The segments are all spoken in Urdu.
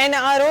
NRO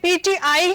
PTI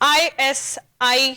ISI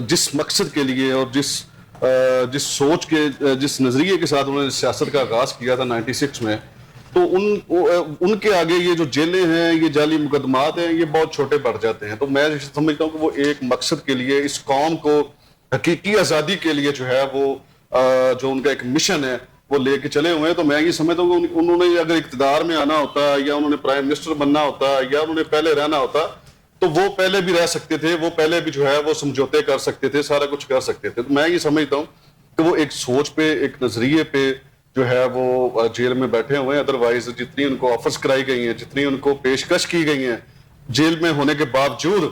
جس مقصد کے لیے اور جس سوچ کے جس نظریے کے ساتھ انہوں نے سیاست کا آغاز کیا تھا 96 میں، تو ان کے آگے یہ جو جیلیں ہیں، یہ جعلی مقدمات ہیں، یہ بہت چھوٹے پڑ جاتے ہیں. تو میں سمجھتا ہوں کہ وہ ایک مقصد کے لیے، اس قوم کو حقیقی آزادی کے لیے جو ہے وہ جو ان کا ایک مشن ہے وہ لے کے چلے ہوئے ہیں. تو میں یہ سمجھتا ہوں کہ انہوں نے اگر اقتدار میں آنا ہوتا یا انہوں نے پرائم منسٹر بننا ہوتا یا انہوں نے پہلے رہنا ہوتا تو وہ پہلے بھی رہ سکتے تھے، وہ پہلے بھی جو ہے وہ سمجھوتے کر سکتے تھے، سارا کچھ کر سکتے تھے. تو میں یہ سمجھتا ہوں کہ وہ ایک سوچ پہ، ایک نظریے پہ جو ہے وہ جیل میں بیٹھے ہوئے ہیں. ادروائز جتنی ان کو آفرز کرائی گئی ہیں، جتنی ان کو پیشکش کی گئی ہیں جیل میں ہونے کے باوجود،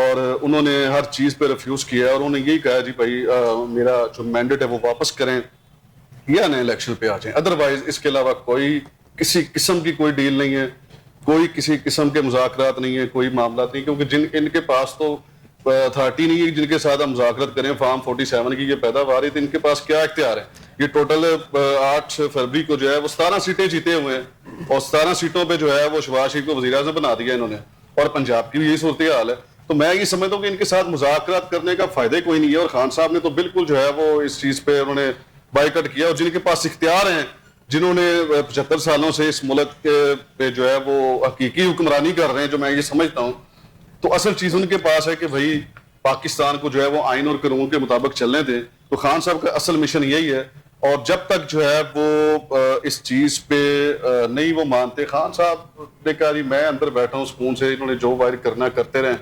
اور انہوں نے ہر چیز پہ ریفیوز کیا ہے، اور انہوں نے یہی کہا جی بھائی میرا جو مینڈیٹ ہے وہ واپس کریں یا نئے الیکشن پہ آ جائیں. ادروائز اس کے علاوہ کوئی کسی قسم کی کوئی ڈیل نہیں ہے، کوئی کسی قسم کے مذاکرات نہیں ہیں، کوئی معاملات نہیں، کیونکہ ان کے پاس تو اتھارٹی نہیں ہے جن کے ساتھ ہم مذاکرات کریں. فارم 47 کی یہ پیداوار ہے، تو ان کے پاس کیا اختیار ہے؟ یہ ٹوٹل 8 فروری کو جو ہے وہ 17 سیٹیں جیتے ہوئے ہیں، اور 17 سیٹوں پہ جو ہے وہ شہباز شریف کو وزیر اعظم بنا دیا انہوں نے، اور پنجاب کی بھی یہی صورتحال ہے. تو میں یہ سمجھتا ہوں کہ ان کے ساتھ مذاکرات کرنے کا فائدہ کوئی نہیں ہے. اور خان صاحب نے تو بالکل جو ہے وہ اس چیز پہ انہوں نے بائیکٹ کیا، اور جن کے پاس اختیار ہیں، جنہوں نے 75 سالوں سے اس ملک پہ جو ہے وہ حقیقی حکمرانی کر رہے ہیں، جو میں یہ سمجھتا ہوں، تو اصل چیز ان کے پاس ہے کہ بھائی پاکستان کو جو ہے وہ آئین اور قانون کے مطابق چلنے دیں. تو خان صاحب کا اصل مشن یہی ہے، اور جب تک جو ہے وہ اس چیز پہ نہیں وہ مانتے. خان صاحب نے کہا جی میں اندر بیٹھا ہوں سکون سے، انہوں نے جو وائر کرنا کرتے رہیں.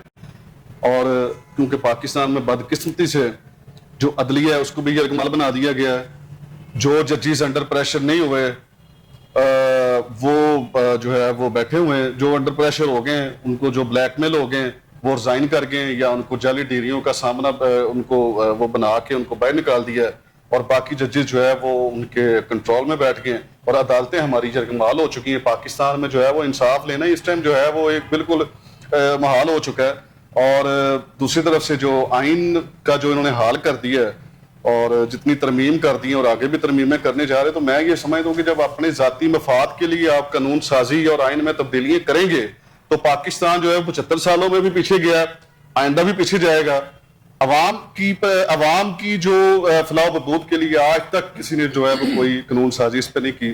اور کیونکہ پاکستان میں بدقسمتی سے جو عدلیہ ہے اس کو بھی یرغمال بنا دیا گیا ہے، جو ججز انڈر پریشر نہیں ہوئے وہ جو ہے وہ بیٹھے ہوئے ہیں، جو انڈر پریشر ہو گئے ہیں ان کو جو بلیک میل ہو گئے ہیں وہ ریزائن کر گئے ہیں، یا ان کو جعلی ڈگریوں کا سامنا ان کو وہ بنا کے ان کو باہر نکال دیا ہے، اور باقی ججز جو ہے وہ ان کے کنٹرول میں بیٹھ گئے ہیں، اور عدالتیں ہماری یرغمال ہو چکی ہیں. پاکستان میں جو ہے وہ انصاف لینا اس ٹائم جو ہے وہ ایک بالکل محال ہو چکا ہے. اور دوسری طرف سے جو آئین کا جو انہوں نے حال کر دیا ہے، اور جتنی ترمیم کر دی ہیں اور آگے بھی ترمیمیں کرنے جا رہے ہیں، تو میں یہ سمجھتا ہوں کہ جب اپنے ذاتی مفاد کے لیے آپ قانون سازی اور آئین میں تبدیلیاں کریں گے تو پاکستان جو ہے 75 سالوں میں بھی پیچھے گیا، آئندہ بھی پیچھے جائے گا. عوام کی جو فلاح و بہبود کے لیے آج تک کسی نے جو ہے وہ کوئی قانون سازی اس پہ نہیں کی.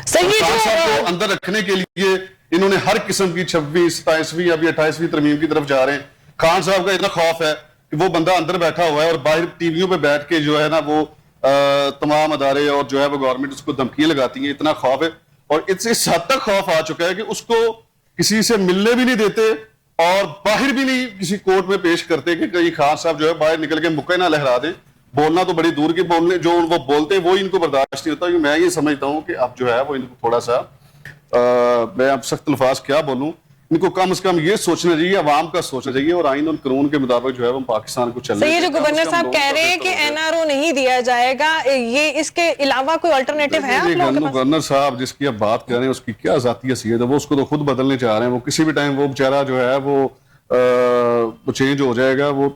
خان صاحب کو اندر رکھنے کے لیے انہوں نے ہر قسم کی 26، 27 ابھی 28ویں ترمیم کی طرف جا رہے ہیں. خان صاحب کا اتنا خوف ہے کہ وہ بندہ اندر بیٹھا ہوا ہے اور باہر ٹی ویوں پہ بیٹھ کے جو ہے نا وہ تمام ادارے اور جو ہے وہ گورنمنٹ اس کو دھمکیاں لگاتی ہیں. اتنا خوف ہے، اور اس حد تک خوف آ چکا ہے کہ اس کو کسی سے ملنے بھی نہیں دیتے اور باہر بھی نہیں کسی کورٹ میں پیش کرتے کہ کہیں خان صاحب جو ہے باہر نکل کے مکے نہ لہرا دیں. بولنا تو بڑی دور کی، بولنے جو وہ بولتے ہیں وہی ان کو برداشت نہیں ہوتا. میں یہ سمجھتا ہوں کہ اب جو ہے وہ ان کو تھوڑا سا میں اب سخت الفاظ کیا بولوں، ان کو کم از کم یہ سوچنا چاہیے، عوام کا سوچنا چاہیے، اور آئین اور قانون کے مطابق جو ہے وہ پاکستان کو چلنا چاہیے. یہ جو گورنر صاحب کہہ رہے ہیں کہ NRO نہیں دیا جائے گا، یہ اس کے علاوہ کوئی الٹرنیٹو ہے آپ لوگوں کے پاس؟ گورنر صاحب جس کی اب بات کر رہے ہیں اس کی کیا ذاتی حیثیت ہے؟ وہ اس کو تو خود بدلنے چاہ رہے ہیں. وہ کسی بھی ٹائم وہ بیچارہ جو ہے وہ چینج ہو جائے گا. وہ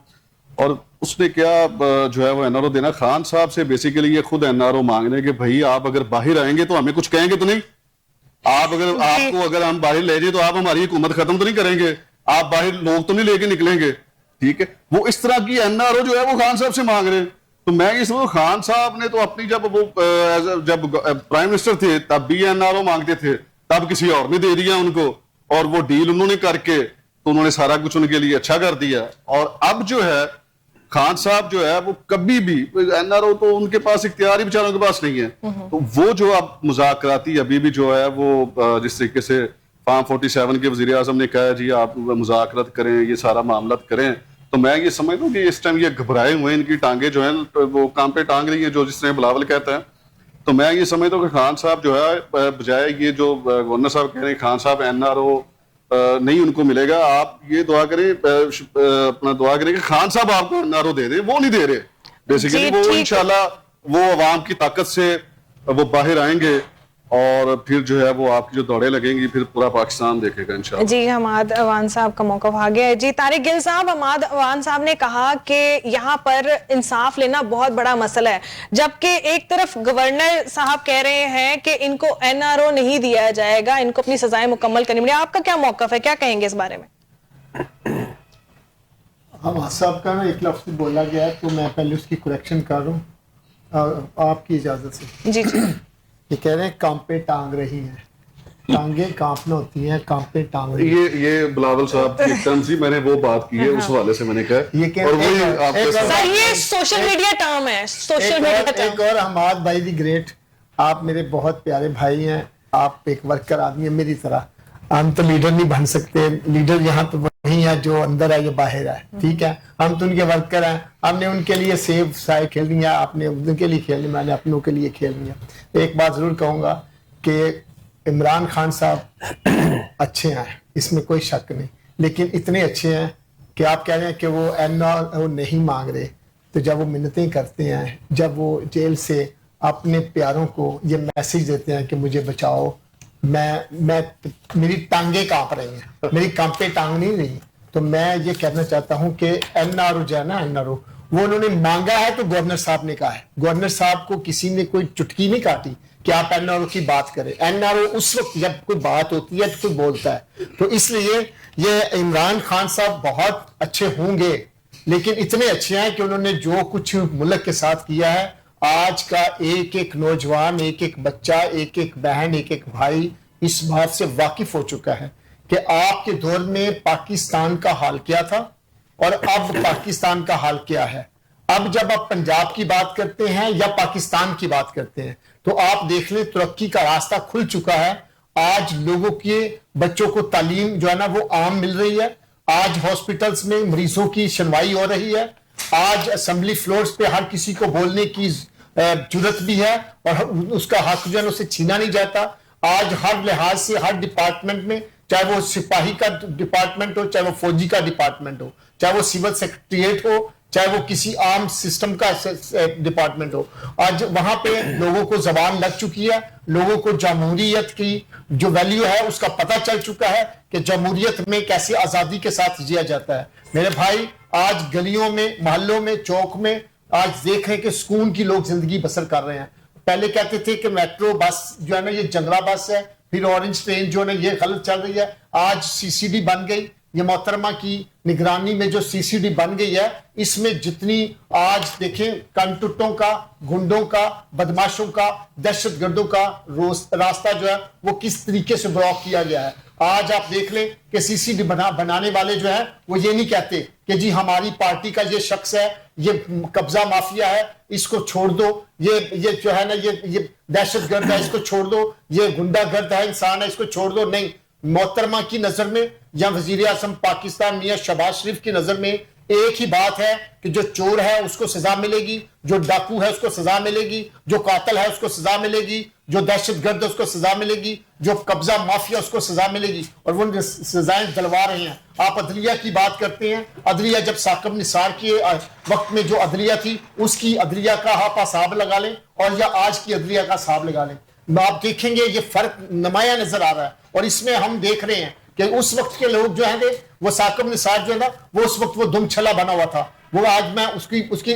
اور اس نے کیا جو ہے وہ NRO دینا. خان صاحب سے بیسیکلی یہ خود NRO مانگ رہے ہیں کہ بھائی آپ اگر باہر آئیں گے تو ہمیں کچھ کہیں گے تو نہیں. آپ کو اگر ہم باہر لے جائیں تو آپ ہماری حکومت ختم تو نہیں کریں گے. آپ باہر لوگ تو نہیں لے کے نکلیں گے. ٹھیک ہے، وہ اس طرح کی NRO جو ہے وہ خان صاحب سے مانگ رہے ہیں. تو میں یہ سمجھوں خان صاحب نے تو اپنی جب پرائم منسٹر تھے تب بھی NRO مانگتے تھے، تب کسی اور نے دے دیا ان کو، اور وہ ڈیل انہوں نے کر کے تو انہوں نے سارا کچھ ان کے لیے اچھا کر دیا. اور اب جو ہے خان صاحب جو ہے وہ کبھی بھی NRO تو ان کے پاس اختیار ہی بیچاروں کے پاس نہیں ہے. تو وہ جو اب مذاکراتی ابھی بھی جو ہے وہ جس طریقے سے فارم 47 کے وزیر اعظم نے کہا جی آپ مذاکرات کریں، یہ سارا معاملات کریں، تو میں یہ سمجھتا ہوں کہ اس ٹائم یہ گھبرائے ہوئے ہیں، ان کی ٹانگیں جو ہیں وہ کام پہ ٹانگ رہی ہیں، جو جس طرح بلاول کہتا ہے. تو میں یہ سمجھتا ہوں کہ خان صاحب جو ہے بجائے یہ جو گورنر صاحب کہہ رہے ہیں خان صاحب NRO نہیں ان کو ملے گا، آپ یہ دعا کریں، اپنا دعا کریں کہ خان صاحب آپ کو NRO دے دیں. وہ نہیں دے رہے بیسیکلی. وہ انشاءاللہ وہ عوام کی طاقت سے وہ باہر آئیں گے، اور پھر جو ہے وہ آپ کی جو دوڑیں لگیں گی پھر پورا پاکستان دیکھے گا انشاءاللہ. جی حماد اوان صاحب کا موقف آ گیا ہے. جی طارق گل صاحب، حماد اوان صاحب نے کہا کہ یہاں پر انصاف لینا بہت بڑا مسئلہ ہے، جبکہ ایک طرف گورنر صاحب کہہ رہے ہیں کہ ان کو NRO نہیں دیا جائے گا، ان کو اپنی سزائیں مکمل کرنی پڑیں. آپ کا کیا موقف ہے، کیا کہیں گے اس بارے میں؟ حماد صاحب کا نا ایک لفظ بولا گیا ہے تو میں پہلے اس کی کریکشن کر رہا ہوں آپ کی اجازت سے. جی جی. یہ کہہ رہے ہیں کانپے ٹانگ رہی ہیں, ٹانگیں کانپنا ہوتی ہیں, کانپے ٹانگ رہی ہیں. یہ بلاول صاحب کی ٹرم سی میں نے وہ بات کی ہے اس حوالے سے میں نے کہا, اور وہی آپ کے سر یہ سوشل میڈیا ٹرم ہے, سوشل میڈیا ٹرم. ایک اور حماد بھائی دی گریٹ, آپ میرے بہت پیارے بھائی ہیں, آپ ایک ورکر آدمی ہیں میری طرح. ہم تو لیڈر نہیں بن سکتے, لیڈر یہاں تو وہی ہے جو اندر ہے, یہ باہر ہے, ٹھیک ہے. ہم تو ان کے ورکر ہیں, ہم نے ان کے لیے سیف سائے کھیلنی ہے, آپ نے ان کے لیے کھیلنی, میں نے اپنوں کے لیے کھیلنی ہے. ایک بات ضرور کہوں گا کہ عمران خان صاحب اچھے ہیں, اس میں کوئی شک نہیں, لیکن اتنے اچھے ہیں کہ آپ کہہ رہے ہیں کہ وہ وہ نہیں مانگ رہے, تو جب وہ منتیں کرتے ہیں, جب وہ جیل سے اپنے پیاروں کو یہ میسج دیتے ہیں کہ مجھے بچاؤ, میری ٹانگیں کانپ رہی ہیں, میری کانپے ٹانگ نہیں رہی. تو میں یہ کہنا چاہتا ہوں کہ این آر او جو ہے نا, این آر او وہ انہوں نے مانگا ہے تو گورنر صاحب نے کہا ہے. گورنر صاحب کو کسی نے کوئی چٹکی نہیں کاٹی کہ آپ این آر او کی بات کریں. این آر او اس وقت جب کوئی بات ہوتی ہے تو کوئی بولتا ہے. تو اس لیے یہ عمران خان صاحب بہت اچھے ہوں گے, لیکن اتنے اچھے ہیں کہ انہوں نے جو کچھ ملک کے ساتھ کیا ہے, آج کا ایک ایک نوجوان, ایک ایک بچہ, ایک ایک بہن, ایک ایک بھائی اس بات سے واقف ہو چکا ہے کہ آپ کے دور میں پاکستان کا حال کیا تھا اور اب پاکستان کا حال کیا ہے. اب جب آپ پنجاب کی بات کرتے ہیں یا پاکستان کی بات کرتے ہیں تو آپ دیکھ لیں ترقی کا راستہ کھل چکا ہے. آج لوگوں کے بچوں کو تعلیم جو ہے نا وہ عام مل رہی ہے, آج ہاسپٹلز میں مریضوں کی سنوائی ہو رہی ہے, آج اسمبلی فلورز پہ ہر کسی کو بولنے کی جرت بھی ہے اور اس کا حق جو ہے اسے چھینا نہیں جاتا. آج ہر لحاظ سے ہر ڈپارٹمنٹ میں, چاہے وہ سپاہی کا ڈپارٹمنٹ ہو, چاہے وہ فوجی کا ڈپارٹمنٹ ہو, چاہے وہ سول سیکرٹریٹ ہو, چاہے وہ کسی عام سسٹم کا ڈپارٹمنٹ ہو, آج وہاں پہ لوگوں کو زبان لگ چکی ہے, لوگوں کو جمہوریت کی جو ویلیو ہے اس کا پتہ چل چکا ہے کہ جمہوریت میں کیسے آزادی کے ساتھ جیا جاتا ہے. میرے بھائی آج گلیوں میں, محلوں میں, چوک میں آج دیکھ رہے ہیں کہ سکون کی لوگ زندگی بسر کر رہے ہیں. پہلے کہتے تھے کہ میٹرو بس جو ہے نا یہ جنگلہ بس ہے, پھر اورنج ٹرین جو ہے نا یہ غلط چل رہی ہے. آج سی سی ڈی بن گئی, یہ محترمہ کی نگرانی میں جو سی سی ڈی بن گئی ہے, اس میں جتنی آج دیکھیں کنٹٹوں کا, گنڈوں کا, بدماشوں کا, دہشت گردوں کا راستہ جو ہے وہ کس طریقے سے بلاک کیا گیا ہے. آج آپ دیکھ لیں کہ سی سی ڈی بنانے والے جو ہیں وہ یہ نہیں کہتے کہ جی ہماری پارٹی کا یہ شخص ہے, یہ قبضہ مافیا ہے, اس کو چھوڑ دو, یہ جو ہے نا یہ دہشت گرد ہے, اس کو چھوڑ دو, یہ گنڈا گرد ہے, انسان ہے, اس کو چھوڑ دو. نہیں, محترمہ کی نظر میں یا وزیر اعظم پاکستان میاں شہباز شریف کی نظر میں ایک ہی بات ہے کہ جو چور ہے اس کو سزا ملے گی, جو ڈاکو ہے اس کو سزا ملے گی, جو قاتل ہے اس کو سزا ملے گی, جو دہشت گرد ہے اس کو سزا ملے گی, جو قبضہ مافیا اس کو سزا ملے گی, اور وہ سزائیں دلوا رہے ہیں. آپ عدلیہ کی بات کرتے ہیں, عدلیہ جب ثاقب نثار کے وقت میں جو عدلیہ تھی اس کی عدلیہ کا آپ حساب لگا لیں اور یا آج کی عدلیہ کا حساب لگا لیں, آپ دیکھیں گے یہ فرق نمایاں نظر آ رہا ہے. اور اس میں ہم دیکھ رہے ہیں کہ اس وقت کے لوگ جو ہیں وہ ثاقب نثار جو ہے نا وہ اس وقت وہ دم چھلا بنا ہوا تھا. وہ آج میں اس کی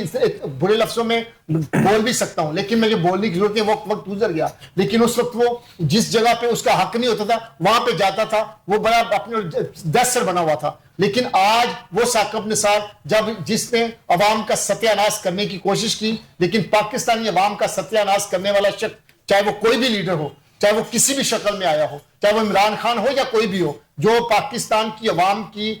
برے لفظوں میں بول بھی سکتا ہوں, لیکن مجھے بولنے کی ضرورت نہیں, وقت گزر گیا. لیکن اس وقت وہ جس جگہ پہ اس کا حق نہیں ہوتا تھا وہاں پہ جاتا تھا, وہ بڑا اپنے دہشت بنا ہوا تھا. لیکن آج وہ ثاقب نثار جس نے عوام کا ستیہ ناش کرنے کی کوشش کی, لیکن پاکستانی عوام کا ستیہ ناش کرنے والا شخص چاہے وہ کوئی بھی لیڈر ہو, چاہے وہ کسی بھی شکل میں آیا ہو, چاہے وہ عمران خان ہو یا کوئی بھی ہو, جو پاکستان کی عوام کی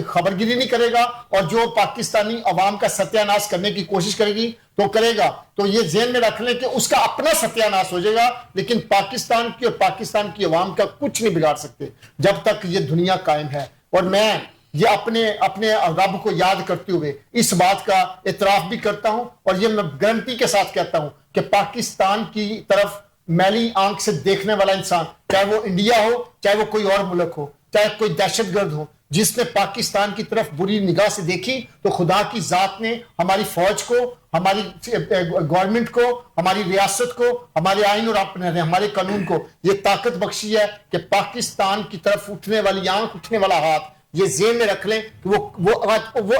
خبرگیری نہیں کرے گا اور جو پاکستانی عوام کا ستیہ ناش کرنے کی کوشش کرے گی تو کرے گا, تو یہ ذہن میں رکھ لیں کہ اس کا اپنا ستیہ ناش ہو جائے گا, لیکن پاکستان کی اور پاکستان کی عوام کا کچھ نہیں بگاڑ سکتے جب تک یہ دنیا قائم ہے. اور میں یہ اپنے رب کو یاد کرتے ہوئے اس بات کا اعتراف بھی کرتا ہوں, اور یہ میں گارنٹی کے ساتھ کہتا ہوں کہ پاکستان کی طرف میلی آنکھ سے دیکھنے والا انسان, چاہے وہ انڈیا ہو, چاہے وہ کوئی اور ملک ہو, چاہے کوئی دہشت گرد ہو, جس نے پاکستان کی طرف بری نگاہ سے دیکھی تو خدا کی ذات نے ہماری فوج کو, ہماری گورنمنٹ کو, ہماری ریاست کو, ہمارے آئین اور ہمارے قانون کو یہ طاقت بخشی ہے کہ پاکستان کی طرف اٹھنے والی آنکھ, اٹھنے والا ہاتھ, یہ ذہن میں رکھ لیں کہ وہ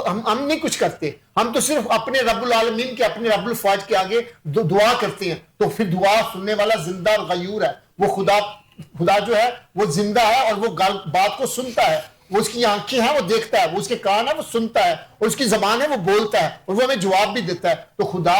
ہم نہیں کچھ کرتے, ہم تو صرف اپنے رب العالمین کے, اپنے رب الفاج کے آگے دعا کرتے ہیں. تو پھر دعا سننے والا زندہ اور غیور ہے, وہ خدا جو ہے وہ زندہ ہے اور وہ بات کو سنتا ہے. وہ اس کی آنکھیں ہیں وہ دیکھتا ہے, وہ اس کے کان ہے وہ سنتا ہے, اور اس کی زبان ہے وہ بولتا ہے, اور وہ ہمیں جواب بھی دیتا ہے. تو خدا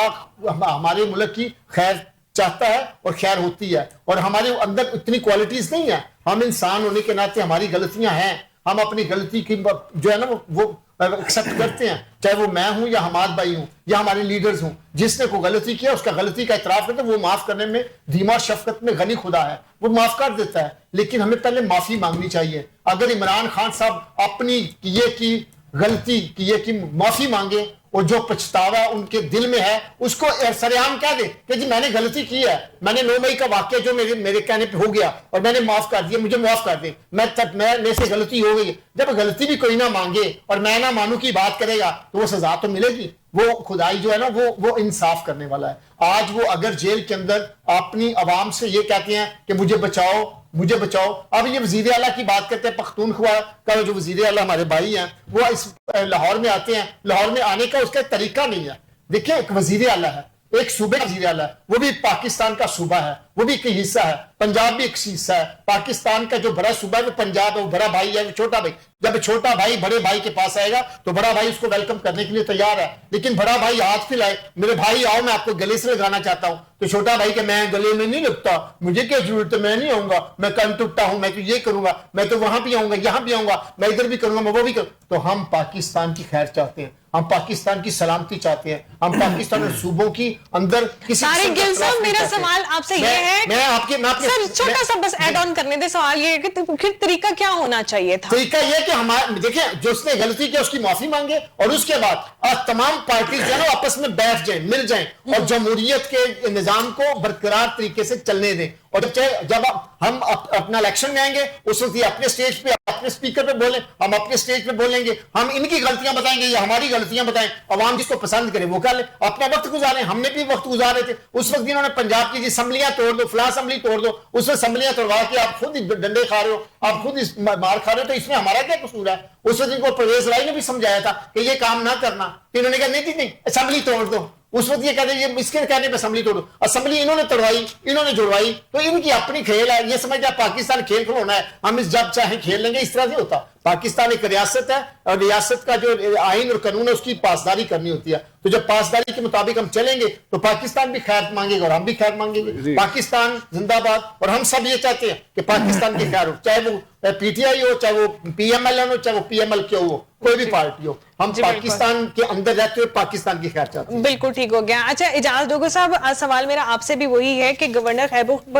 ہمارے ملک کی خیر چاہتا ہے اور خیر ہوتی ہے, اور ہمارے اندر اتنی کوالٹیز نہیں ہیں. ہم انسان ہونے کے ناطے ہماری غلطیاں ہیں, ہم اپنی غلطی کی جو ہے نا وہ ایکسپٹ کرتے ہیں, چاہے وہ میں ہوں یا حماد بھائی ہوں یا ہمارے لیڈرز ہوں. جس نے کوئی غلطی کیا اس کا غلطی کا اعتراف کرتا ہے, وہ معاف کرنے میں دھیما شفقت میں غنی خدا ہے, وہ معاف کر دیتا ہے. لیکن ہمیں پہلے معافی مانگنی چاہیے. اگر عمران خان صاحب اپنی کیے کی غلطی کیے کی معافی مانگے اور جو پچھتاوا ان کے دل میں ہے اس کو سرعام کہہ دے کہ جی میں نے غلطی کی ہے, میں نے 9 مئی کا واقعہ جو میرے کہنے پہ ہو گیا اور میں نے معاف کر دیا, مجھے معاف کر دے, میرے سے غلطی ہو گئی. جب غلطی بھی کوئی نہ مانگے اور میں نہ مانوں کی بات کرے گا تو وہ سزا تو ملے گی. وہ خدائی جو ہے نا وہ انصاف کرنے والا ہے. آج وہ اگر جیل کے اندر اپنی عوام سے یہ کہتے ہیں کہ مجھے بچاؤ مجھے بچاؤ. اب یہ وزیر اعلیٰ کی بات کرتے ہیں, پختونخوا کا جو وزیر اعلیٰ ہمارے بھائی ہیں وہ اس لاہور میں آتے ہیں, لاہور میں آنے کا اس کا طریقہ نہیں ہے. دیکھیں ایک وزیر اعلیٰ ہے, ایک صوبے کا وزیر اعلیٰ ہے, وہ بھی پاکستان کا صوبہ ہے, وہ بھی ایک حصہ ہے, پنجاب بھی ایک حصہ ہے. پاکستان کا جو بڑا صوبہ ہے وہ پنجاب ہے, وہ بڑا بھائی ہے, وہ چھوٹا بھائی. جب چھوٹا بھائی بڑے بھائی کے پاس آئے گا تو بڑا بھائی اس کو ویلکم کرنے کے لیے تیار ہے, لیکن بڑا بھائی ہاتھ پھیلائے, میرے بھائی آؤ میں آپ کو گلے سے لگانا چاہتا ہوں, تو چھوٹا بھائی کہ میں گلے میں نہیں لگتا, مجھے کیا ضرورت ہے, میں نہیں آؤں گا, میں کن ٹوٹا ہوں, میں تو یہ کروں گا, میں تو وہاں بھی آؤں گا, یہاں بھی آؤں گا, میں ادھر بھی کروں گا, میں وہ بھی کروں. تو ہم پاکستان کی خیر چاہتے ہیں, ہم پاکستان کی سلامتی چاہتے ہیں, ہم پاکستان اور صوبوں کی اندر کسی طارق گل صاحب میرا سوال آپ سے یہ ہے, میں آپ کے سر چھوٹا سا بس ایڈ آن کرنے دے, سوال یہ ہے کہ پھر طریقہ کیا ہونا چاہیے تھا؟ طریقہ یہ کہ ہمارے دیکھیں جو اس نے غلطی کیا اس کی معافی مانگے, اور اس کے بعد تمام پارٹیز جو ہے نا آپس میں بیٹھ جائیں, مل جائیں, اور جمہوریت کے نظام کو برقرار طریقے سے چلنے دیں. اور جب ہم اپنا الیکشن میں آئیں گے اس وقت یہ اپنے سٹیج پہ اپنے سپیکر پہ بولیں, ہم اپنے سٹیج پہ بولیں گے, ہم ان کی غلطیاں بتائیں گے یا ہماری غلطیاں بتائیں, عوام جس کو پسند کرے وہ کر لے, اپنا وقت گزاریں. ہم نے بھی وقت گزارے تھے اس وقت انہوں نے پنجاب کی اسمبلیاں توڑ دو, فلاں اسمبلی توڑ دو, اس میں اسمبلیاں توڑوا کے آپ خود ڈنڈے کھا رہے ہو, آپ خود مار کھا رہے ہو, تو اس میں ہمارا کیا قصور ہے؟ اس وقت ان کو پرویز رائی نے بھی سمجھایا تھا کہ یہ کام نہ کرنا, تو انہوں نے کہا نہیں اسمبلی توڑ دو. اس وقت یہ کہتے ہیں اس کے کہنے پہ اسمبلی توڑو, اسمبلی انہوں نے توڑوائی, انہوں نے جڑوائی, تو ان کی اپنی کھیل ہے. یہ سمجھتا پاکستان کھیل کھلونا ہے, ہم اس جب چاہیں کھیل لیں گے, اس طرح نہیں ہوتا. پاکستان ایک ریاست ہے اور ریاست کا جو آئین اور قانون ہے اس کی پاسداری کرنی ہوتی ہے. تو جب پاسداری کے مطابق ہم چلیں گے تو پاکستان بھی خیر مانگے گا اور ہم بھی خیر مانگیں گے. پاکستان زندہ باد. اور ہم سب یہ چاہتے ہیں کہ پاکستان کی خیر ہو, چاہے وہ پی ٹی آئی ہو, چاہے وہ پی ایم ایل ہو, چاہے وہ پی ایم ایل کیو ہو, کوئی بھی پارٹی ہو, ہم پاکستان کے اندر رہتے ہوئے پاکستان کی خیر چاہتے ہیں. بالکل ٹھیک ہو گیا. اچھا اجاز ڈوگر صاحب, سوال میرا آپ سے بھی وہی ہے کہ گورنر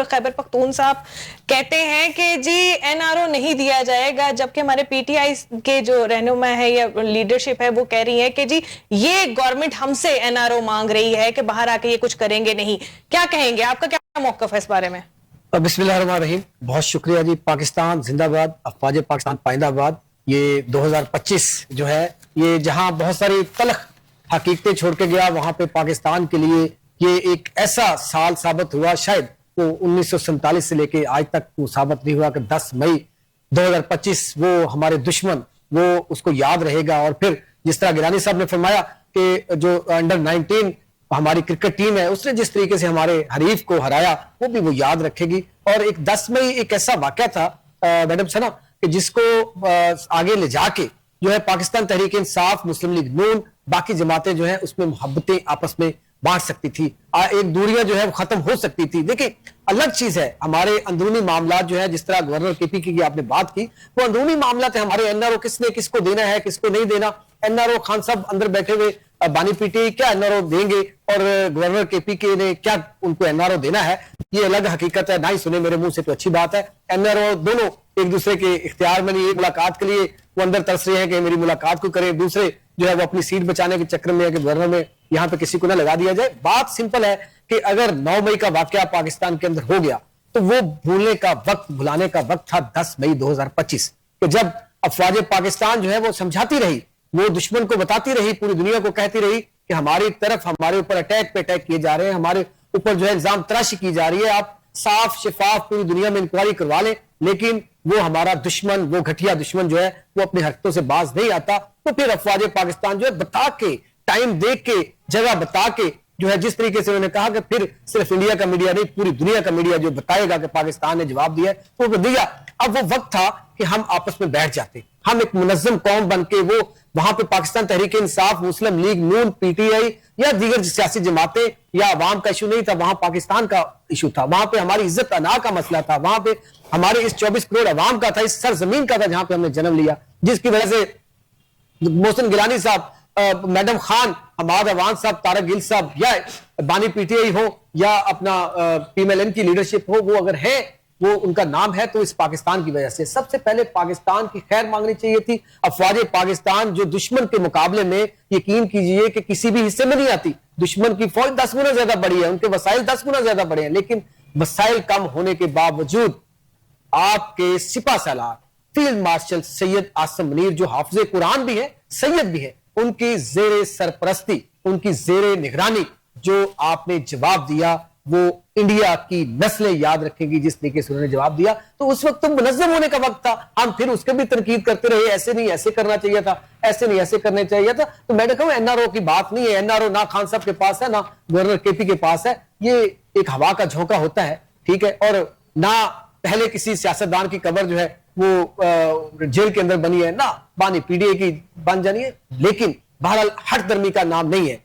خیبر پختون صاحب کہتے ہیں کہ جی این آر او نہیں دیا جائے گا, جبکہ ہمارے پی ٹی آئی کے جو رہنما ہے یا لیڈرشپ ہے وہ کہہ رہی ہے کہ جی یہ گورنمنٹ ہم سے این آر او مانگ رہی ہے کہ باہر آ کے یہ کچھ کریں گے نہیں. کیا کہیں گے, آپ کا کیا موقف ہے اس بارے میں؟ بسم اللہ الرحمن الرحیم. بہت شکریہ جی. پاکستان زندہ باد, افواج پاکستان پائندہ باد. یہ 2025 جو ہے یہ جہاں بہت ساری تلخ حقیقتیں چھوڑ کے گیا, وہاں پہ پاکستان کے لیے یہ ایک ایسا سال ثابت ہوا, شاید وہ 1947 سے لے کے آج تک وہ ثابت نہیں ہوا کہ 10 مئی 2025 وہ ہمارے دشمن وہ اس کو یاد رہے گا. اور پھر جس طرح گیلانی صاحب نے فرمایا کہ جو انڈر 19 ہماری کرکٹ ٹیم ہے اس نے جس طریقے سے ہمارے حریف کو ہرایا وہ بھی وہ یاد رکھے گی. اور ایک 10 مئی ایک ایسا واقعہ تھا میڈم سنا کہ جس کو آگے لے جا کے جو ہے پاکستان تحریک انصاف, مسلم لیگ نون, باقی جماعتیں جو ہیں اس میں محبتیں آپس میں بانٹ سکتی تھی, ایک دوریاں جو ہے وہ ختم ہو سکتی تھی. دیکھیں الگ چیز ہے ہمارے اندرونی معاملات جو ہے, جس طرح گورنر کے پی کی آپ نے بات کی, وہ اندرونی معاملات ہیں. ہمارے این آر او کس نے کس کو دینا ہے کس کو نہیں دینا, این آر او خان صاحب اندر بیٹھے ہوئے بانی پی ٹی کیا این آر او دیں گے اور گورنر کے پی کے نے کیا ان کو این آر او دینا ہے, یہ الگ حقیقت ہے. نہ ہی سنے میرے منہ سے تو اچھی بات ہے. این آر او دونوں ایک دوسرے کے اختیار میں نہیں, ایک ملاقات کے لیے وہ اندر ترس رہے ہیں کہ میری ملاقات کو کریں, دوسرے جو ہے وہ اپنی سیٹ بچانے کے چکر میں ہے کہ گورنر میں یہاں پہ کسی کو نہ لگا دیا جائے. بات سمپل ہے کہ اگر 9 مئی کا واقعہ پاکستان کے اندر ہو گیا تو وہ بھولنے کا وقت, بھلانے کا وقت تھا 10 مئی 2025 کہ جب افواج پاکستان جو ہے وہ سمجھاتی رہی, وہ دشمن کو بتاتی رہی, پوری دنیا کو کہتی رہی کہ ہماری طرف ہمارے اوپر اٹیک پہ اٹیک کیے جا رہے ہیں, ہمارے اوپر جو ہے الزام تراشی کی جا رہی ہے, آپ صاف شفاف پوری دنیا میں انکوائری کروا لیں. لیکن وہ ہمارا دشمن, وہ گھٹیا دشمن جو ہے وہ اپنی حرکتوں سے باز نہیں آتا. تو پھر افواج پاکستان جو ہے بتا کے, ٹائم دیکھ کے, جگہ بتا کے جو ہے جس طریقے سے انہوں نے کہا کہ پھر صرف انڈیا کا میڈیا نہیں پوری دنیا کا میڈیا جو بتائے گا کہ پاکستان نے جواب دیا ہے وہ دیا. اب وہ وقت تھا کہ ہم آپس میں بیٹھ جاتے, ہم ایک منظم قوم بن کے وہ وہاں پہ پاکستان تحریک انصاف, مسلم league known, P T I یا دیگر سیاسی جماعتیں یا عوام کا ایشو نہیں تھا, وہاں پاکستان کا ایشو تھا, وہاں پہ ہماری عزت انا کا مسئلہ تھا, وہاں پہ ہمارے اس 24 کروڑ عوام کا تھا, اس سرزمین کا تھا جہاں پہ ہم نے جنم لیا, جس کی وجہ سے محسن گیلانی صاحب, میڈم خان, حماد اوان صاحب, طارق گل صاحب یا بانی پی ٹی آئی ہو یا اپنا پی ایم ایل این کی لیڈرشپ ہو, وہ اگر ہے, وہ ان کا نام ہے تو اس پاکستان کی وجہ سے. سب سے پہلے پاکستان کی خیر مانگنی چاہیے تھی. افواج پاکستان جو دشمن کے مقابلے میں یقین کیجئے کہ کسی بھی حصے میں نہیں آتی, دشمن کی فوج 10 گنا زیادہ بڑی ہے, ان کے وسائل 10 گنا زیادہ بڑے ہیں, لیکن وسائل کم ہونے کے باوجود آپ کے سپہ سالار فیلڈ مارشل سید عاصم منیر, جو حافظ قرآن بھی ہے, سید بھی ہے, ان کی زیر سرپرستی, ان کی زیر نگرانی جو آپ نے جواب دیا, وہ انڈیا کی نسلیں یاد رکھیں گی جس طریقے سے انہوں نے جواب دیا. تو اس وقت تو منظم ہونے کا وقت تھا, ہم پھر اس کے بھی تنقید کرتے رہے, ایسے نہیں ایسے کرنا چاہیے تھا, ایسے نہیں ایسے کرنے چاہیے تھا. تو میں نے کہا این آر او کی بات نہیں ہے, این آر او نہ خان صاحب کے پاس ہے نہ گورنر کے پی کے پاس ہے, یہ ایک ہوا کا جھونکا ہوتا ہے, ٹھیک ہے, اور نہ پہلے کسی سیاستدان کی قبر جو ہے وہ جیل کے اندر بنی ہے, نہ بانی پی ڈی اے کی بن جانی ہے, لیکن بہرحال ہٹ درمی کا نام نہیں ہے.